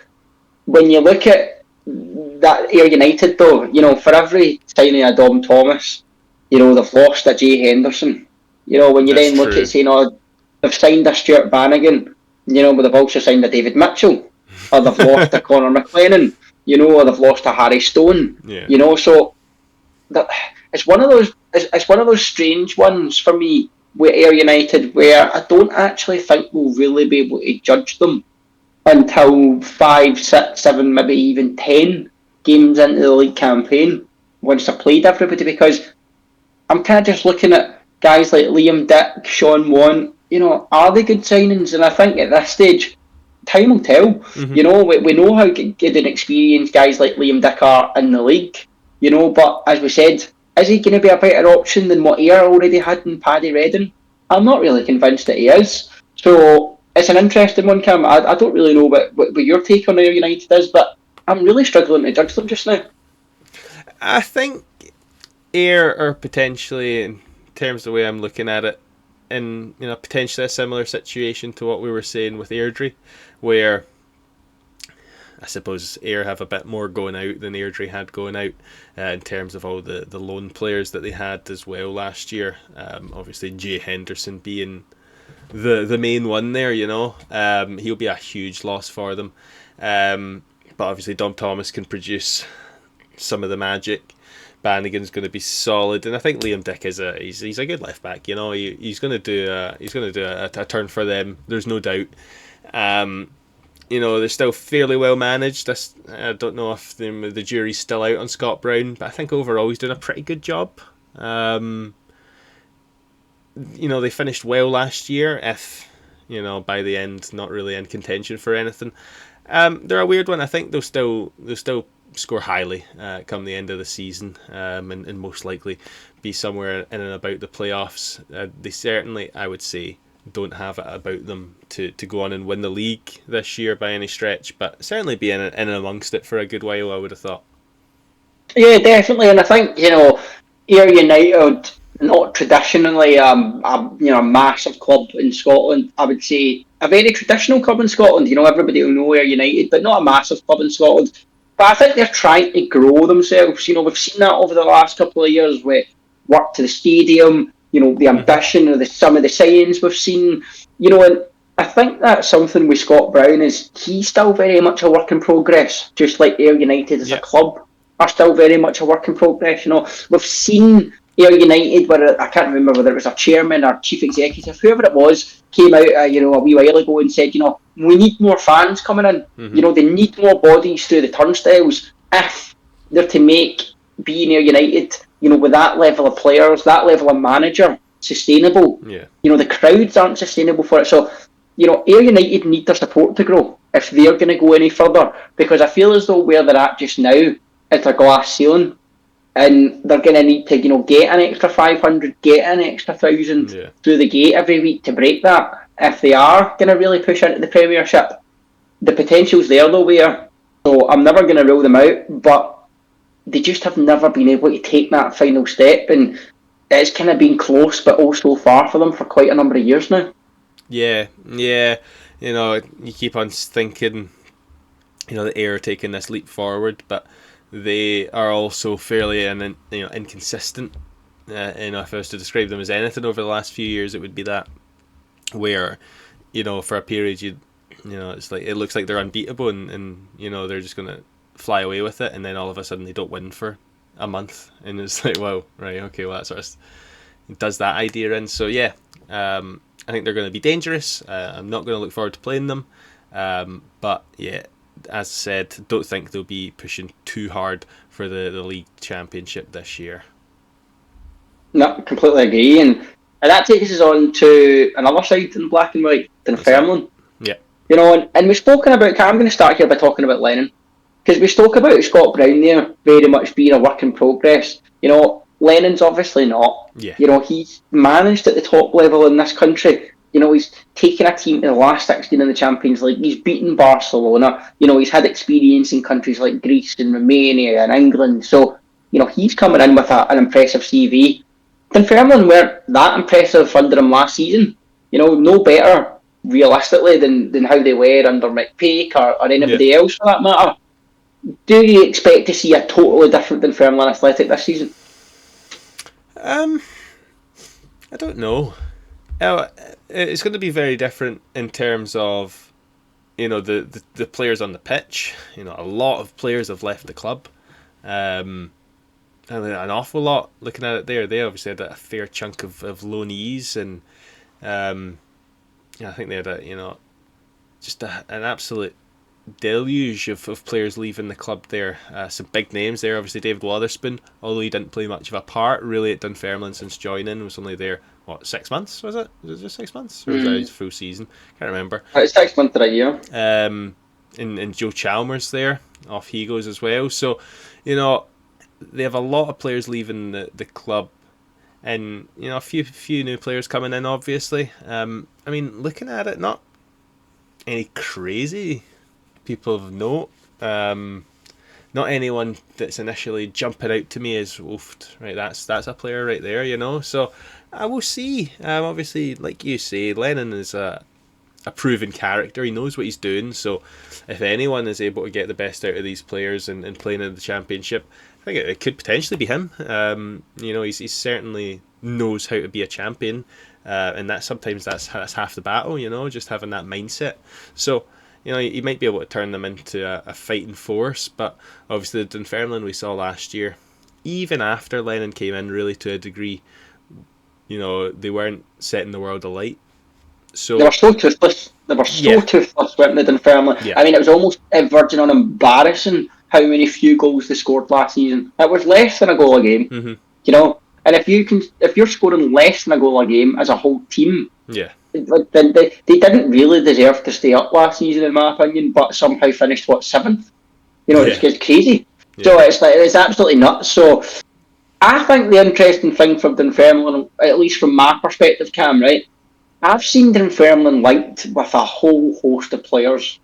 C: When you look at that Ayr United, though, for every signing of Dom Thomas, they've lost a Jay Henderson. When you
B: That's
C: then look
B: true.
C: at saying, they've signed a Stuart Bannigan, but they've also signed a David Mitchell, or they've lost a Conor McLennan, or they've lost a Harry Stone.
B: Yeah.
C: So it's one of those strange ones for me with Ayr United where I don't actually think we'll really be able to judge them until 5, 6, 7, maybe even 10 games into the league campaign once they've played everybody, because I'm kind of just looking at guys like Liam Dick, Sean Want, are they good signings? And I think at this stage, time will tell.
B: Mm-hmm.
C: We know how good and experienced guys like Liam Dick are in the league, but as we said, is he going to be a better option than what Ayr already had in Paddy Redding? I'm not really convinced that he is. So it's an interesting one, Cam. I don't really know what your take on Ayr United is, but I'm really struggling to judge them just now.
B: I think Ayr are potentially, in terms of the way I'm looking at it, in potentially a similar situation to what we were saying with Airdrie, where I suppose Ayr have a bit more going out than Airdrie had going out in terms of all the loan players that they had as well last year. Obviously, Jay Henderson being the main one there, he'll be a huge loss for them. But obviously, Dom Thomas can produce some of the magic. Bannigan's going to be solid, and I think Liam Dick is he's a good left back. He's going to do a turn for them. There's no doubt. They're still fairly well managed. I don't know if the jury's still out on Scott Brown, but I think overall he's doing a pretty good job. They finished well last year, if by the end not really in contention for anything. They're a weird one. I think they'll still score highly come the end of the season, and most likely be somewhere in and about the playoffs. They certainly, I would say, don't have it about them to go on and win the league this year by any stretch, but certainly be in and amongst it for a good while, I would have thought.
C: Yeah, definitely, and I think Ayr United, not traditionally a massive club in Scotland. I would say a very traditional club in Scotland. Everybody will know Ayr United, but not a massive club in Scotland. But I think they're trying to grow themselves. We've seen that over the last couple of years with work to the stadium. The ambition of some of the signings we've seen. And I think that's something with Scott Brown is he's still very much a work in progress, just like Ayr United as a club are still very much a work in progress. We've seen Ayr United, where I can't remember whether it was a chairman or chief executive, whoever it was, came out a wee while ago and said, we need more fans coming in. They need more bodies through the turnstiles if they're to make being Ayr United, with that level of players, that level of manager, sustainable.
B: Yeah.
C: The crowds aren't sustainable for it. So, Ayr United need their support to grow if they're going to go any further, because I feel as though where they're at just now, it's a glass ceiling, and they're going to need to, get an extra 500, get an extra 1,000 through the gate every week to break that. If they are going to really push into the Premiership, the potential's there though, where, so I'm never going to rule them out, but they just have never been able to take that final step, and it's kind of been close, but also far for them for quite a number of years now.
B: Yeah. You keep on thinking, that Ayr are taking this leap forward, but they are also fairly inconsistent. If I was to describe them as anything over the last few years, it would be that, where for a period it's like it looks like they're unbeatable, and they're just gonna fly away with it, and then all of a sudden they don't win for a month, and it's like, wow, right, okay, well that sort of does that idea in. So yeah, I think they're going to be dangerous. I'm not going to look forward to playing them, but yeah, as I said, don't think they'll be pushing too hard for the league championship this year.
C: No, completely agree, and that takes us on to another side in black and white, Dunfermline.
B: Yeah.
C: And we've spoken about, I'm going to start here by talking about Lennon, because we spoke about Scott Brown there very much being a work in progress. Lennon's obviously not.
B: Yeah.
C: He's managed at the top level in this country. He's taken a team to the last 16 in the Champions League. He's beaten Barcelona. He's had experience in countries like Greece and Romania and England. So, he's coming in with an impressive CV. Dunfermline weren't that impressive under him last season. No better, realistically, than how they were under McPake or anybody else for that matter. Do you expect to see a totally different Dunfermline Athletic this season?
B: I don't know. It's going to be very different in terms of, the players on the pitch. A lot of players have left the club. And an awful lot, looking at it there. They obviously had a fair chunk of loanees, and I think they had an absolute deluge of players leaving the club there. Some big names there. Obviously David Wotherspoon, although he didn't play much of a part really at Dunfermline since joining, was only there 6 months, was it? Was it just 6 months? Or was that his full season? Can't remember.
C: It's 6 months of a year.
B: And Joe Chalmers there, off he goes as well. So, they have a lot of players leaving the club, and a few new players coming in, obviously. Looking at it, not any crazy people of note. Not anyone that's initially jumping out to me as Wolft, right? That's a player right there, So I will see. Obviously, like you say, Lennon is a proven character. He knows what he's doing. So if anyone is able to get the best out of these players and playing in the Championship, I think it could potentially be him. He certainly knows how to be a champion, and that's half the battle. Just having that mindset. So. He might be able to turn them into a fighting force, but obviously the Dunfermline we saw last year, even after Lennon came in really to a degree, they weren't setting the world alight. So
C: they were so toothless. Toothless, weren't they, Dunfermline?
B: Yeah.
C: It was almost verging on embarrassing how many few goals they scored last season. It was less than a goal a game.
B: Mm-hmm.
C: And if you're scoring less than a goal a game as a whole team,
B: yeah.
C: They didn't really deserve to stay up last season, in my opinion, but somehow finished 7th. It's crazy. Yeah. So it's absolutely nuts. So I think the interesting thing for Dunfermline, at least from my perspective, Cam, right, I've seen Dunfermline linked with a whole host of players.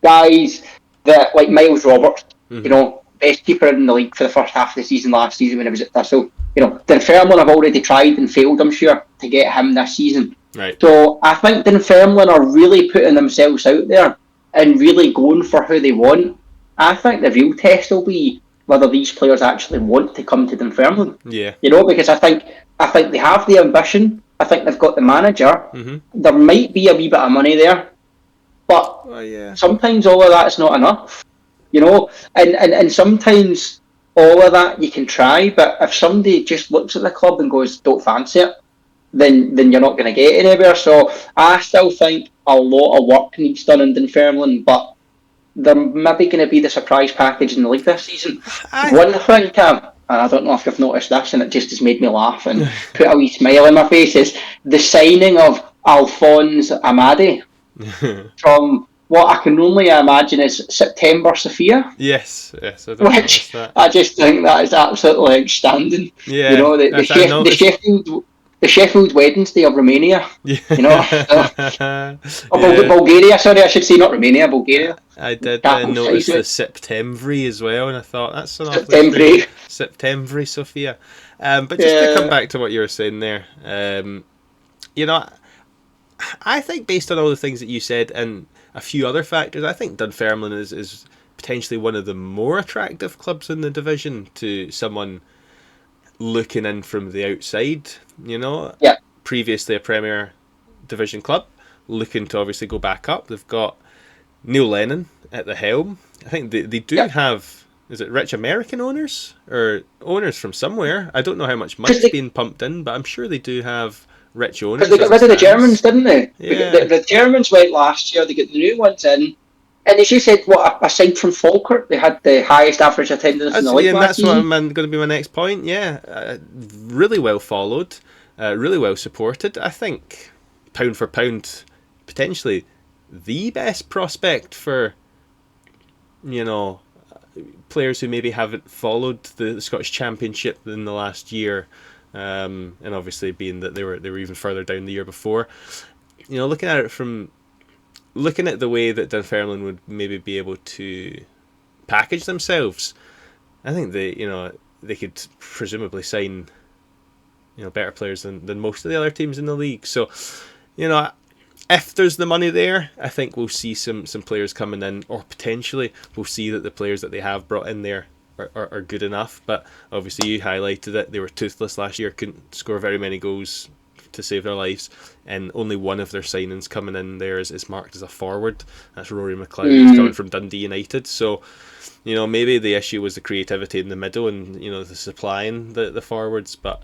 C: Guys that like Miles Roberts. Best keeper in the league for the first half of the season last season when he was at Thistle. Dunfermline have already tried and failed, I'm sure, to get him this season.
B: Right.
C: So I think Dunfermline are really putting themselves out there and really going for who they want. I think the real test will be whether these players actually want to come to Dunfermline.
B: Yeah.
C: Because I think they have the ambition. I think they've got the manager. There might be a wee bit of money there, but sometimes all of that's not enough. And sometimes all of that you can try, but if somebody just looks at the club and goes, "Don't fancy it," then you're not going to get anywhere. So I still think a lot of work needs done in Dunfermline, but they're maybe going to be the surprise package in the league this season. One thing, Cam, and I don't know if you've noticed this, and it just has made me laugh and put a wee smile on my face, is the signing of Alphonse Amadi from what I can only imagine is September Sofia.
B: Yes, I don't
C: which
B: that.
C: I just think that is absolutely outstanding.
B: Yeah,
C: the Sheffield Wednesday of Romania.
B: Yeah.
C: Bulgaria, sorry, I should say not Romania, Bulgaria.
B: I did notice the Septemvri as well, and I thought that's an Septemvri Sofia. But just to come back to what you were saying there, I think based on all the things that you said and a few other factors, I think Dunfermline is potentially one of the more attractive clubs in the division to someone looking in from the outside. Previously a Premier Division club, looking to obviously go back up. They've got Neil Lennon at the helm. I think they do have, is it rich American owners or owners from somewhere? I don't know how much money's being pumped in, but I'm sure they do have rich owners.
C: Because they got rid of the Germans, didn't they?
B: Yeah.
C: The Germans went last year, they got the new ones in. And as you said, aside from Falkirk, they had the highest average attendance in the league last season.
B: And that's going to be my next point. Yeah, really well followed, really well supported. I think pound for pound, potentially the best prospect for players who maybe haven't followed the Scottish Championship in the last year, and obviously being that they were even further down the year before. Looking at the way that Dunfermline would maybe be able to package themselves, I think they could presumably sign better players than most of the other teams in the league. So if there's the money there, I think we'll see some players coming in, or potentially we'll see that the players that they have brought in there are good enough. But obviously you highlighted that they were toothless last year, couldn't score very many goals to save their lives, and only one of their signings coming in there is marked as a forward. That's Rory McLeod, who's coming from Dundee United. So maybe the issue was the creativity in the middle and the supplying the forwards, but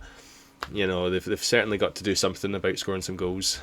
B: they've certainly got to do something about scoring some goals.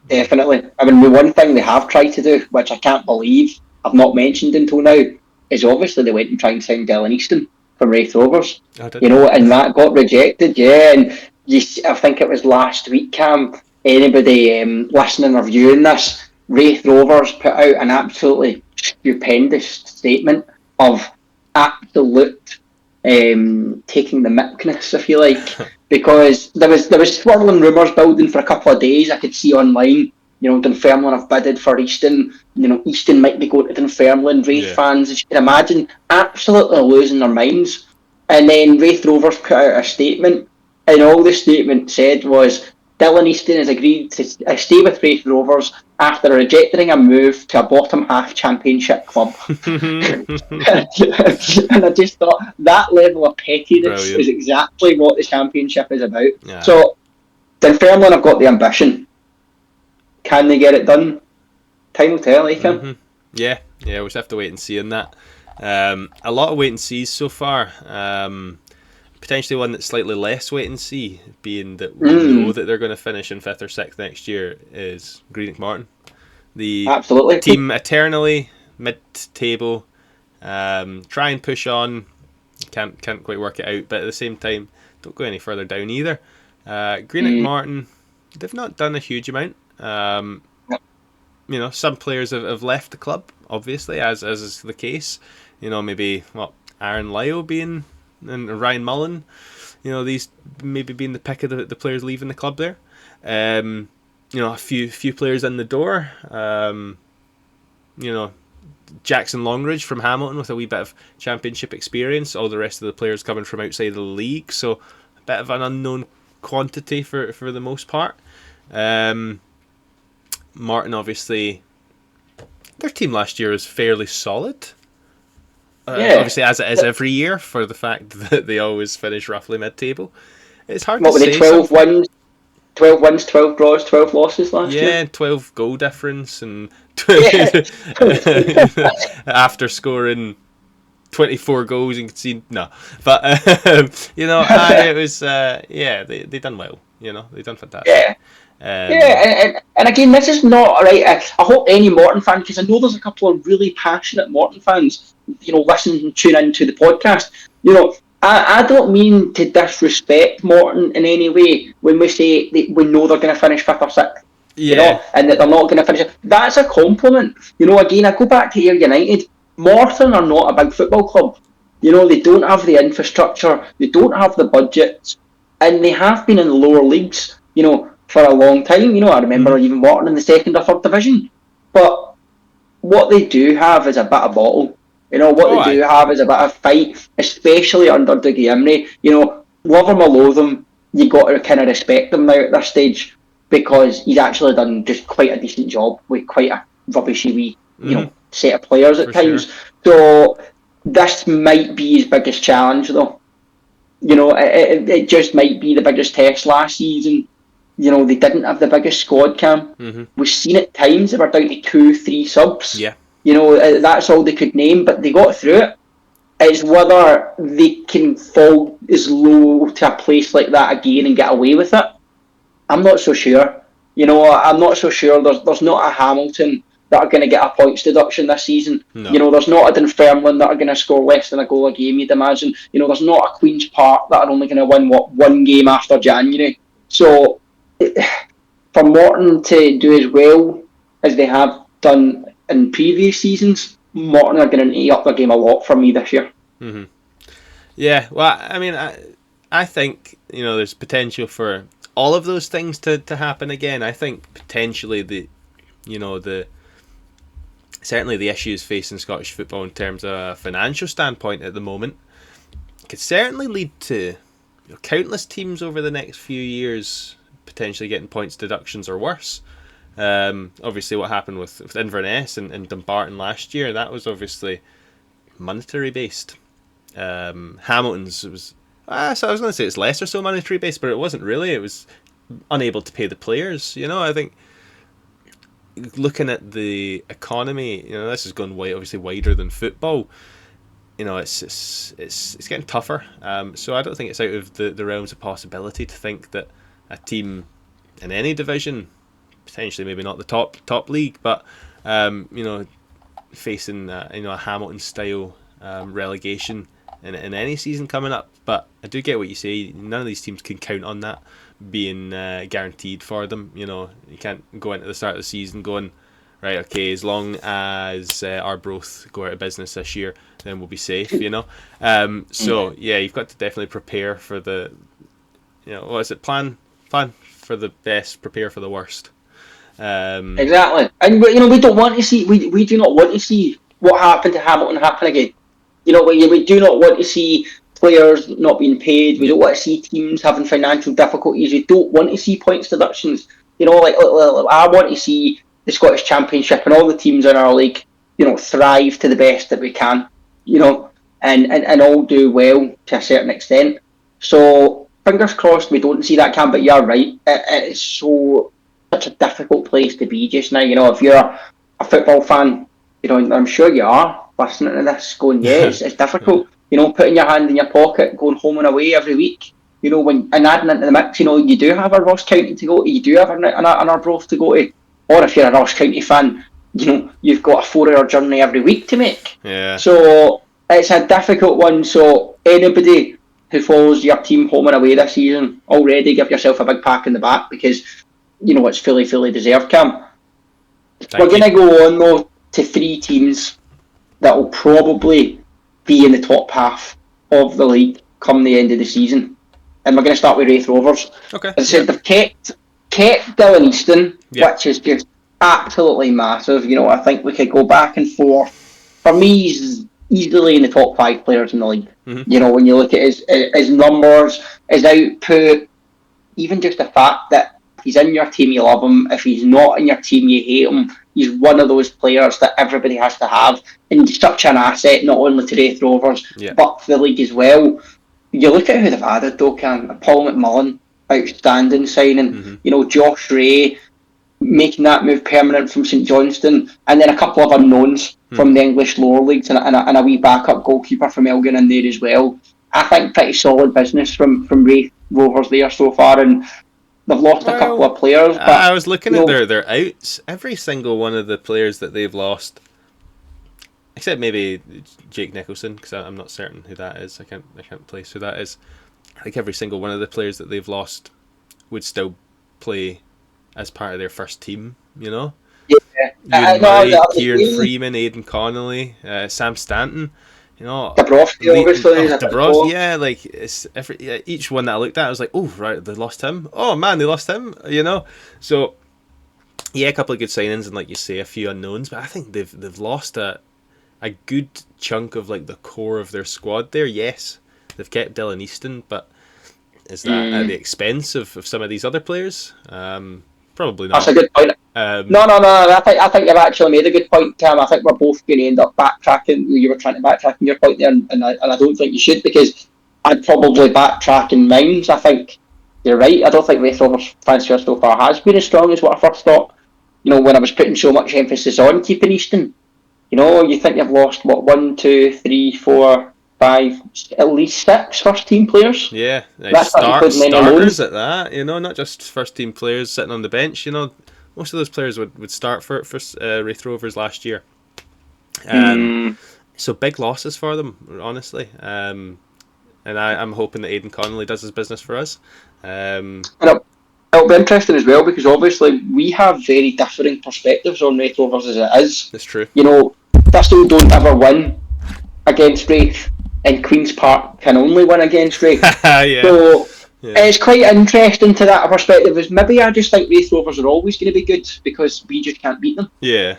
C: Definitely. I mean, the one thing they have tried to do, which I can't believe I've not mentioned until now, is obviously they went and tried and signed Dylan Easton from Wraith Rovers. And that got rejected. Yeah, and I think it was last week, Cam. Anybody listening or viewing this, Wraith Rovers put out an absolutely stupendous statement of absolute taking the mickness, if you like, because there was swirling rumours building for a couple of days. I could see online, Dunfermline have bidded for Easton. Easton might be going to Dunfermline. Wraith fans, as you can imagine, absolutely losing their minds. And then Wraith Rovers put out a statement, and all the statement said was, Dylan Easton has agreed to stay with Wraith Rovers after rejecting a move to a bottom half championship club. And I just thought that level of pettiness is exactly what the championship is about. Yeah. So Dunfermline have got the ambition. Can they get it done? Time will tell, Kim.
B: Yeah, we'll just have to wait and see on that. A lot of wait and sees so far. Potentially one that's slightly less wait and see, being that we know that they're going to finish in 5th or 6th next year, is Greenock Morton. The team eternally mid-table, try and push on, can't quite work it out, but at the same time, don't go any further down either. Greenock Morton, they've not done a huge amount. Some players have left the club, obviously, as is the case. Maybe Aaron Lyle being, and Ryan Mullen, these maybe being the pick of the players leaving the club there. a few players in the door. Jackson Longridge from Hamilton with a wee bit of championship experience. All the rest of the players coming from outside the league, so a bit of an unknown quantity for the most part. Morton, obviously, their team last year was fairly solid. Obviously, as it is every year, for the fact that they always finish roughly mid-table. It's hard to say.
C: 12 wins, 12 draws, 12 losses last year.
B: Yeah, 12 goal difference, and
C: Yeah.
B: after scoring 24 goals and conceding but it was they done well. They done fantastic.
C: Yeah. And again, this is not right. I hope any Morton fan, because I know there's a couple of really passionate Morton fans, listen and tune into the podcast. I don't mean to disrespect Morton in any way when we say that we know they're going to finish 5th or 6th. And that they're not going to finish it. That's a compliment. Again, I go back to Ayr United. Morton are not a big football club. They don't have the infrastructure, they don't have the budgets, and they have been in the lower leagues, for a long time. I remember even Morton in the 2nd or 3rd division. But what they do have is a bit of bottle. What they do have is a bit of fight, especially under Dougie Imrie. Love them or loathe them, you got to kind of respect them now at this stage, because he's actually done just quite a decent job with quite a rubbishy wee, set of players at times.
B: Sure.
C: So this might be his biggest challenge, though. It just might be the biggest test last season. They didn't have the biggest squad, Cam.
B: Mm-hmm.
C: We've seen at times they were down to 2-3 subs.
B: Yeah.
C: That's all they could name, but they got through it. It's whether they can fall as low to a place like that again and get away with it. I'm not so sure. I'm not so sure. There's not a Hamilton that are going to get a points deduction this season.
B: No.
C: There's not a Dunfermline that are going to score less than a goal a game, you'd imagine. There's not a Queen's Park that are only going to win, one game after January. So, for Morton to do as well as they have done in previous seasons, Morton are going to need up their game a lot for me this year.
B: Mm-hmm. Yeah, well, I mean, I think, there's potential for all of those things to happen again. I think potentially certainly the issues facing Scottish football in terms of a financial standpoint at the moment could certainly lead to countless teams over the next few years potentially getting points deductions or worse. Obviously what happened with Inverness and Dumbarton last year, that was obviously monetary based. Hamilton's was, so I was going to say it's less or so monetary based, but it wasn't really. It was unable to pay the players. I think looking at the economy, this is going obviously wider than football. It's getting tougher. So I don't think it's out of the realms of possibility to think that a team in any division, potentially maybe not the top league, but facing a Hamilton style relegation in any season coming up. But I do get what you say. None of these teams can count on that being guaranteed for them. You can't go into the start of the season going, right, okay, as long as Arbroath go out of business this year, then we'll be safe. So yeah, you've got to definitely prepare for the, what is it? Plan for the best, prepare for the worst.
C: Exactly, and we don't want to see. We do not want to see what happened to Hamilton happen again. We do not want to see players not being paid. We don't want to see teams having financial difficulties. We don't want to see points deductions. I want to see the Scottish Championship and all the teams in our league, thrive to the best that we can, and all do well to a certain extent. So fingers crossed we don't see that, Cam. But you're right. It's such a difficult place to be just now. If you're a football fan, I'm sure you are listening to this, going, yeah, it's difficult. Putting your hand in your pocket, going home and away every week. And adding into the mix, you do have a Ross County to go to, you do have an Arbroath to go to, or if you're a Ross County fan, you've got a 4-hour journey every week to make.
B: Yeah.
C: So it's a difficult one. So anybody who follows your team home and away this season, already give yourself a big pat in the back, because it's fully deserved, Cam. We're going to go on though to 3 teams that will probably be in the top half of the league come the end of the season, and we're going to start with Wraith Rovers.
B: Okay.
C: As I said, they've kept kept Dylan Easton,
B: Yeah.
C: which is just absolutely massive. I think we could go back and forth. For me, he's easily in the top 5 players in the league.
B: Mhm.
C: When you look at his numbers, his output, even just the fact that if he's in your team, you love him. If he's not in your team, you hate him. He's one of those players that everybody has to have, and such an asset not only to Raith Rovers
B: Yeah.
C: but for the league as well. You look at who they've added though, Cam. Paul McMullen, outstanding signing. Josh Ray making that move permanent from St Johnstone, and then a couple of unknowns from the English lower leagues, and a wee backup goalkeeper from Elgin in there as well. I think pretty solid business from Raith Rovers there so far, and they've lost a couple of players. But
B: I was looking at their outs. Every single one of the players that they've lost, except maybe Jake Nicholson, because I'm not certain who that is. I can't place who that is. I think every single one of the players that they've lost would still play as part of their first team.
C: Yeah.
B: Ewan Murray, Kieran Freeman, Aidan Connolly, Sam Stanton.
C: Dabrowski, obviously.
B: Dabrowski, like each one that I looked at, I was like, oh right, they lost him. Oh man, they lost him. So yeah, a couple of good signings and, like you say, a few unknowns. But I think they've lost a good chunk of like the core of their squad there. Yes, they've kept Dylan Easton, but is that at the expense of some of these other players? Probably not.
C: That's a good point. No. I think you've actually made a good point, Cam. I think we're both going to end up backtracking. You were trying to backtrack in your point there, and I don't think you should, because I'd probably backtrack in mine. I think you're right. I don't think Raith Rovers transfer so far has been as strong as what I first thought. When I was putting so much emphasis on keeping Easton. You think you've lost, 1, 2, 3, 4, 5, at least 6 first team players.
B: Yeah,
C: That's not including any
B: starters
C: loans.
B: at that. Not just first team players sitting on the bench. Most of those players would start for Raith Rovers last year. So big losses for them, honestly. And I'm hoping that Aidan Connolly does his business for us.
C: And it'll be interesting as well, because obviously we have very differing perspectives on Raith Rovers as it is.
B: That's true.
C: Bristol don't ever win against Raith, and Queen's Park can only win against Raith.
B: Yeah.
C: So it's quite interesting to that perspective. Is maybe I just think Raith Rovers are always going to be good because we just can't beat them.
B: Yeah.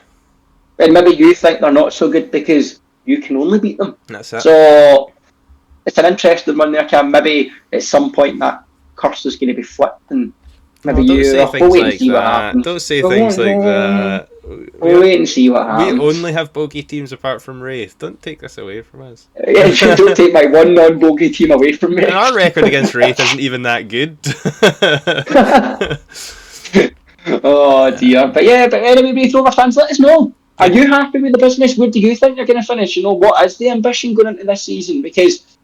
C: And maybe you think they're not so good because you can only beat them.
B: That's it.
C: So it's an interesting one there, Cam. Maybe at some point that curse is going to be flipped, and maybe
B: Don't
C: you
B: say
C: we'll
B: things
C: wait and
B: like
C: see what
B: that.
C: happens.
B: Don't say things like that.
C: We'll wait and see what happens.
B: We only have bogey teams apart from Wraith. Don't take this away from us.
C: Don't take my one non-bogey team away from me.
B: And our record against Wraith isn't even that good.
C: Oh dear. But anyway, Raith Rovers fans, let us know. Are you happy with the business? Where do you think they're going to finish? What is the ambition going into this season? Because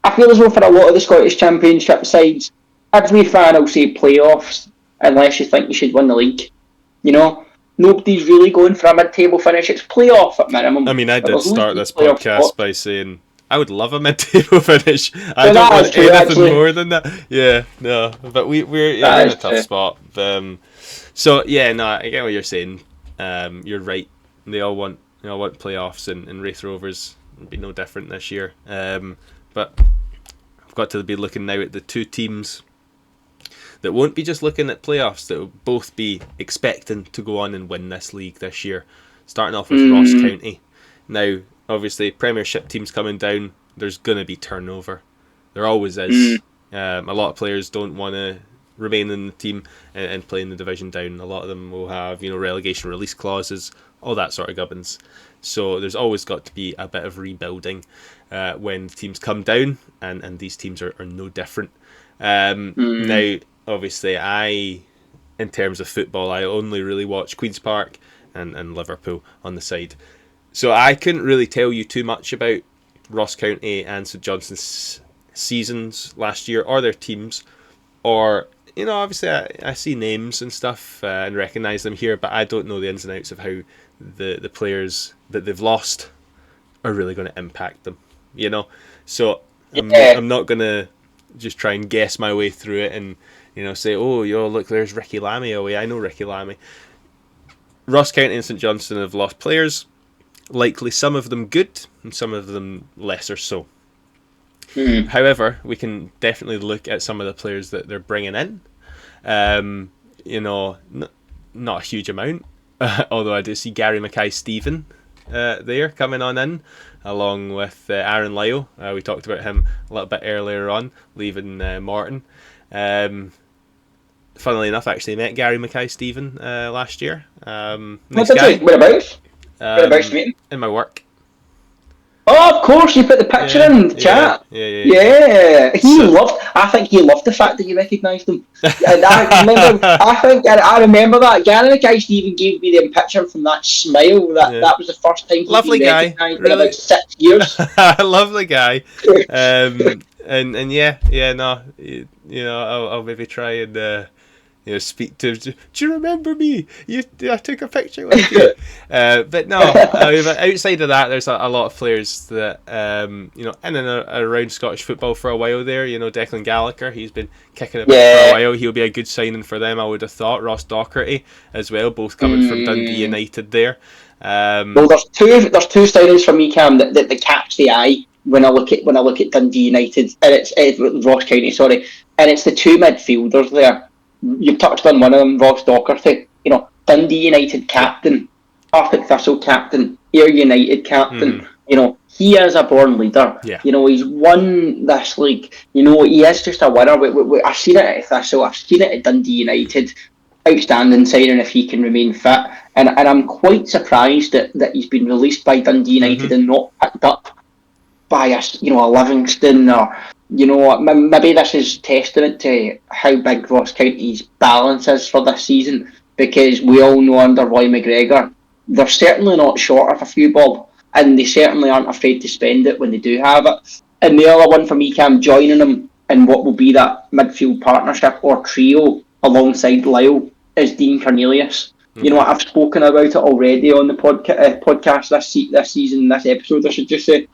C: I feel as though for a lot of the Scottish Championship sides, every fan will say playoffs unless you think you should win the league. Nobody's really going for a mid-table finish. It's playoff at minimum.
B: I mean, I did start this
C: playoff
B: podcast
C: spot.
B: by saying I would love a mid-table finish. I
C: Well,
B: don't
C: that
B: want
C: is true,
B: anything
C: actually.
B: more than that. Yeah, no, but we're in
C: That
B: a
C: is
B: tough
C: true.
B: spot. So yeah, no, I get what you're saying. You're right. They all want playoffs, and Raith Rovers will be no different this year. But I've got to be looking now at the two teams that won't be just looking at playoffs, that will both be expecting to go on and win this league this year. Starting off with Ross County. Now, obviously, Premiership teams coming down, there's going to be turnover. There always is. A lot of players don't want to remain in the team and play in the division down. A lot of them will have, relegation release clauses, all that sort of gubbins. So there's always got to be a bit of rebuilding when teams come down, and these teams are no different. Now, obviously, in terms of football, I only really watch Queen's Park and Liverpool on the side. So I couldn't really tell you too much about Ross County and St Johnstone's seasons last year, or their teams, or obviously I see names and stuff and recognise them here, but I don't know the ins and outs of how the players that they've lost are really going to impact them. So I'm not going to just try and guess my way through it and say, oh, look, there's Ricky Lammy away. I know Ricky Lammy. Ross County and St Johnstone have lost players, likely some of them good and some of them lesser so. However, we can definitely look at some of the players that they're bringing in. not a huge amount. Although I do see Gary Mackay-Steven there coming on in, along with Aaron Lyle. We talked about him a little bit earlier on, leaving Morton. Funnily enough, I actually met Gary Mackay-Steven last year. Nice guy.
C: Whereabouts? Whereabouts you meeting?
B: In my work.
C: Oh, of course, you put the picture in the chat.
B: Yeah.
C: I think he loved the fact that you recognised him. And I remember that. Gary Mackay-Steven gave me the picture from that smile. That was the first time
B: Lovely
C: he
B: guy,
C: recognised in
B: really.
C: about 6 years.
B: Lovely guy. And I'll maybe try and speak to him. Do you remember me? I took a picture with you. But no, outside of that, there's a lot of players that in and around Scottish football for a while there. Declan Gallagher, he's been kicking about for a while. He'll be a good signing for them, I would have thought. Ross Docherty as well, both coming from Dundee United there.
C: Well, there's two signings for me, Cam, that catch the eye when I look at Dundee United, and it's Ross County, sorry, and it's the two midfielders there. You've touched on one of them, Ross Docherty. Dundee United captain, Partick Thistle captain, Ayr United captain. He is a born leader.
B: Yeah.
C: He's won this league. He is just a winner. I've seen it at Thistle. I've seen it at Dundee United. Outstanding signing if he can remain fit. And I'm quite surprised that he's been released by Dundee United and not picked up by a Livingston or. Maybe this is testament to how big Ross County's balance is for this season, because we all know under Roy McGregor, they're certainly not short of a few bob, and they certainly aren't afraid to spend it when they do have it. And the other one for me, Cam, joining them in what will be that midfield partnership or trio alongside Lyle is Dean Cornelius. I've spoken about it already on the podcast this season, this episode, I should just say.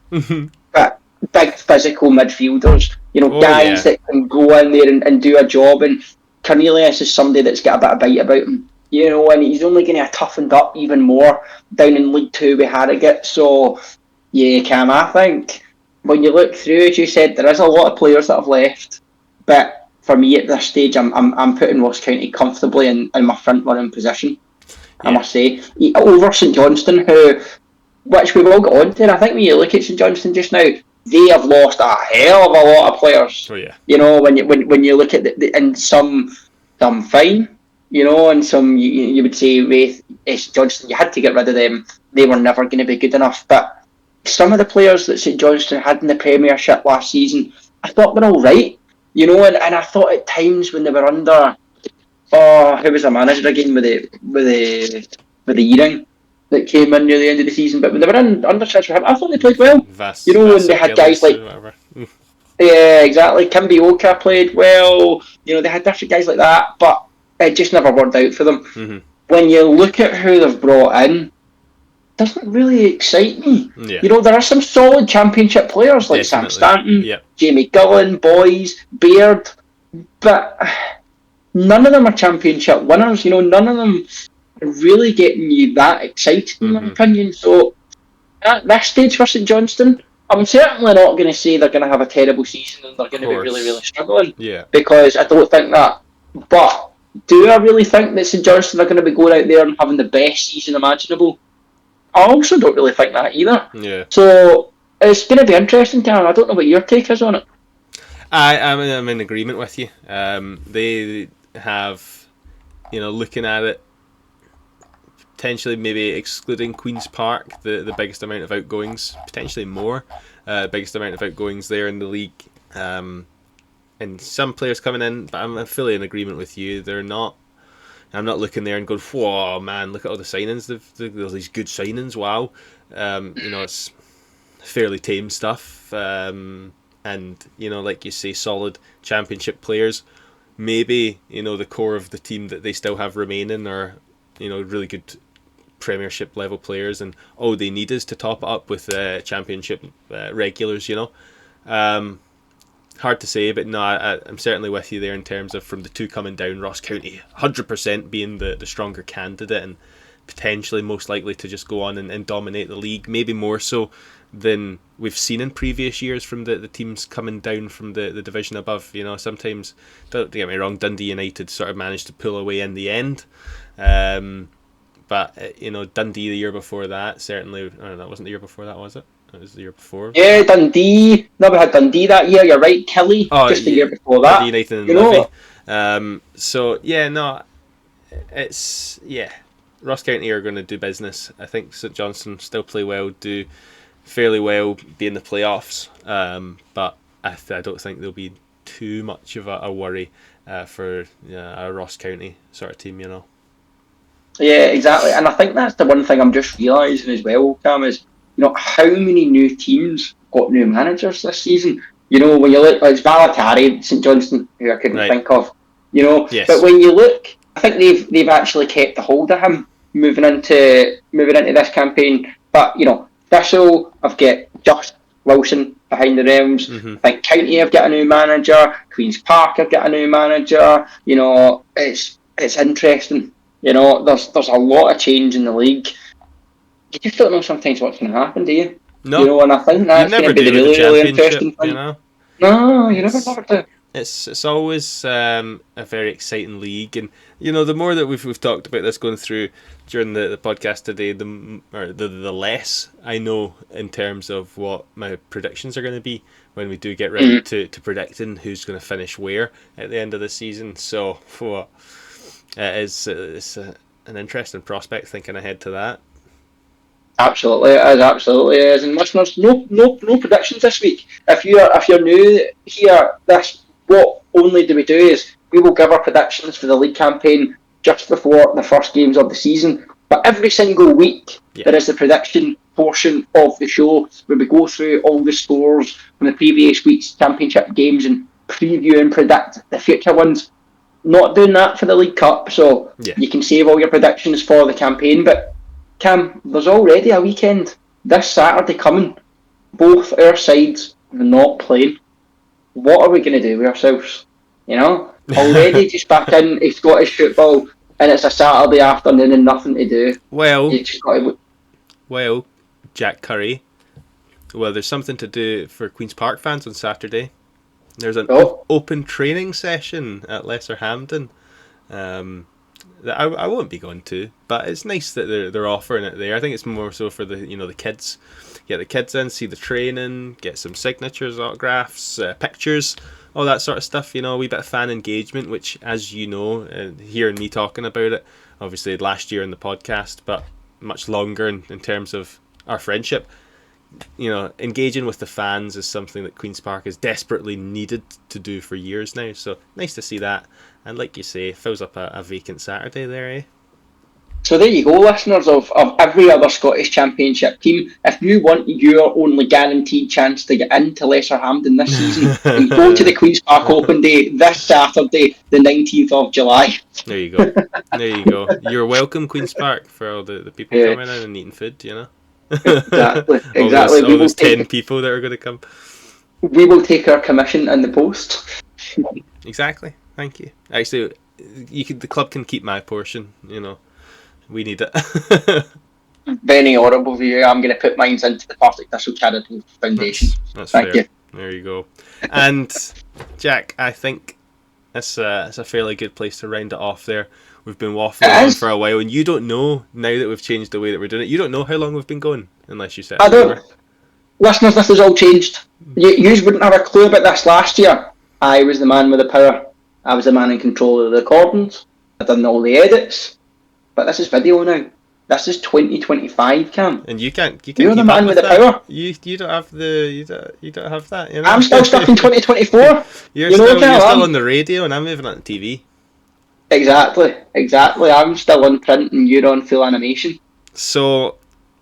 C: But big physical midfielders, guys that can go in there and do a job. And Cornelius is somebody that's got a bit of bite about him, and he's only going to get toughened up even more down in League 2 with Harrogate. So, yeah, Cam, I think when you look through, as you said, there is a lot of players that have left. But for me at this stage, I'm putting Ross County comfortably in my front running position. I must say, over St Johnstone, which we've all got on to. And I think when you look at St Johnstone just now, they have lost a hell of a lot of players.
B: Oh yeah.
C: When you look at and some fine, and some you would say with St Johnstone, you had to get rid of them. They were never going to be good enough. But some of the players that St Johnstone had in the Premiership last season, I thought were all right. And I thought at times when they were under, who was the manager again with the earring that came in near the end of the season, but when they were under such for him, I thought they played well. When they had guys like yeah, exactly. Kimby Oka played well. They had different guys like that, but it just never worked out for them.
B: Mm-hmm.
C: When you look at who they've brought in, it doesn't really excite me.
B: Yeah.
C: There are some solid Championship players like
B: Definitely.
C: Sam Stanton,
B: Yep.
C: Jamie Gullen, Boys, Baird, but none of them are Championship winners. None of them are really getting you that excited, in my opinion. So at this stage for St Johnstone, I'm certainly not going to say they're going to have a terrible season and they're going to be really, really struggling.
B: Yeah.
C: Because I don't think that. But do I really think that St Johnstone are going to be going out there and having the best season imaginable? I also don't really think that either.
B: Yeah.
C: So it's going to be interesting, Cam. I don't know what your take is on it.
B: I'm in agreement with you. They have, looking at it, potentially maybe excluding Queen's Park, the biggest amount of outgoings, potentially more, biggest amount of outgoings there in the league. And some players coming in, but I'm fully in agreement with you. I'm not looking there and going, whoa, man, look at all the signings. There's these good signings, wow. It's fairly tame stuff. And, like you say, solid Championship players. Maybe, the core of the team that they still have remaining are, really good Premiership level players. And all they need is to top it up with Championship regulars, Hard to say, but no, I'm certainly with you there in terms of from the two coming down, Ross County 100% being the stronger candidate and potentially most likely to just go on and dominate the league, maybe more so than we've seen in previous years from the teams coming down from the division above. You know, sometimes, don't get me wrong, Dundee United sort of managed to pull away in the end. But, you know, Dundee the year before that, certainly, that wasn't the year before that, was it? It was the year before.
C: Yeah, Dundee. No, we had Dundee that year. You're right, Kelly. Just the year before that.
B: Dundee United and
C: You
B: Livy.
C: know,
B: So yeah, no, it's Ross County are going to do business. I think St Johnstone still play well, do fairly well, be in the playoffs. But I don't think there'll be too much of a worry for a Ross County sort of team. You know.
C: Yeah, exactly. And I think that's the one thing I'm just realising as well, Cam, is, you know, how many new teams got new managers this season? You know, when you look, it's Vallatari, St Johnstone, who I couldn't think of, you know.
B: Yes.
C: But when you look, I think they've actually kept a hold of him moving into this campaign. But, you know, Thistle have got Just Wilson behind the realms.
B: Mm-hmm.
C: I think County have got a new manager. Queen's Park have got a new manager. You know, it's interesting. You know, there's a lot of change in the league. You just don't know sometimes what's going to happen, do you?
B: No,
C: you know, and I think that's going to be the really interesting thing.
B: You know?
C: No, you never do.
B: It's always a very exciting league, and you know, the more that we've talked about this going through during the podcast today, the less I know in terms of what my predictions are going to be when we do get ready to predicting who's going to finish where at the end of the season. So, it's an interesting prospect thinking ahead to that.
C: Absolutely, it absolutely is. And listeners, no predictions this week. If you're new here, what only do we do is we will give our predictions for the league campaign just before the first games of the season. But every single week there is the prediction portion of the show where we go through all the scores from the previous week's championship games and preview and predict the future ones. Not doing that for the League Cup, so you can save all your predictions for the campaign. But Cam, there's already a weekend this Saturday coming. Both our sides are not playing. What are we going to do with ourselves? You know, already just back in Scottish football, and it's a Saturday afternoon and nothing to do.
B: Well,
C: you just got to...
B: well, Jack Curry. Well, there's something to do for Queen's Park fans on Saturday. There's an open training session at Lesser Hampden that I won't be going to, but it's nice that they're offering it there. I think it's more so for the kids. Get the kids in, see the training, get some signatures, autographs, pictures, all that sort of stuff. You know, a wee bit of fan engagement, which, as you know, hearing me talking about it, obviously last year in the podcast, but much longer in terms of our friendship. You know, engaging with the fans is something that Queen's Park has desperately needed to do for years now. So nice to see that. And like you say, fills up a vacant Saturday there, eh?
C: So there you go, listeners of every other Scottish Championship team. If you want your only guaranteed chance to get into Lesser Hampden this season, then go to the Queen's Park Open Day this Saturday, the 19th of July.
B: There you go. There you go. You're welcome, Queen's Park, for all the people coming in and eating food, you know?
C: Exactly.
B: all those 10 people that are going to come.
C: We will take our commission in the post.
B: Exactly. Thank you. Actually, the club can keep my portion. You know, we need it.
C: Very honourable of you. I'm going to put mine into the Partick Thistle Charitable Foundation.
B: That's
C: Thank
B: fair.
C: you.
B: There you go. And Jack, I think it's a fairly good place to round it off there. We've been waffling on for a while, and you don't know, now that we've changed the way that we're doing it, you don't know how long we've been going, unless you said
C: I don't. Listeners, this has all changed. You wouldn't have a clue about this last year. I was the man with the power. I was the man in control of the recordings. I've done all the edits. But this is video now. This is 2025, Cam.
B: And you can't
C: You're the man with the power.
B: You don't have you don't have that. You know?
C: I'm still stuck in 2024.
B: You're still on the radio, and I'm moving on to TV.
C: Exactly. I'm still on print, and you're on full animation.
B: So,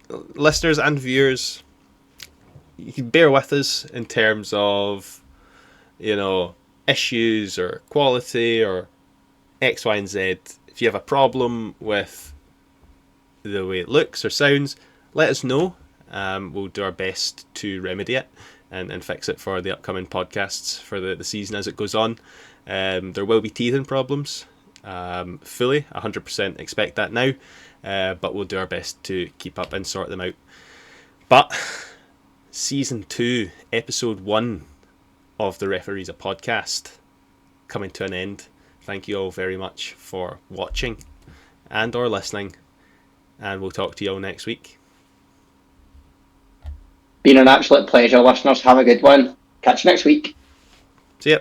B: listeners and viewers, you can bear with us in terms of, you know, issues or quality or X, Y, and Z. If you have a problem with the way it looks or sounds, let us know. We'll do our best to remedy it and fix it for the upcoming podcasts for the season as it goes on. There will be teething problems. Fully, 100% expect that now. But we'll do our best to keep up and sort them out. But Season 2, Episode 1 of the Referees a Podcast coming to an end. Thank you all very much for watching and or listening, and we'll talk to you all next week.
C: Been an absolute pleasure, listeners. Have a good one. Catch you next week.
B: See ya.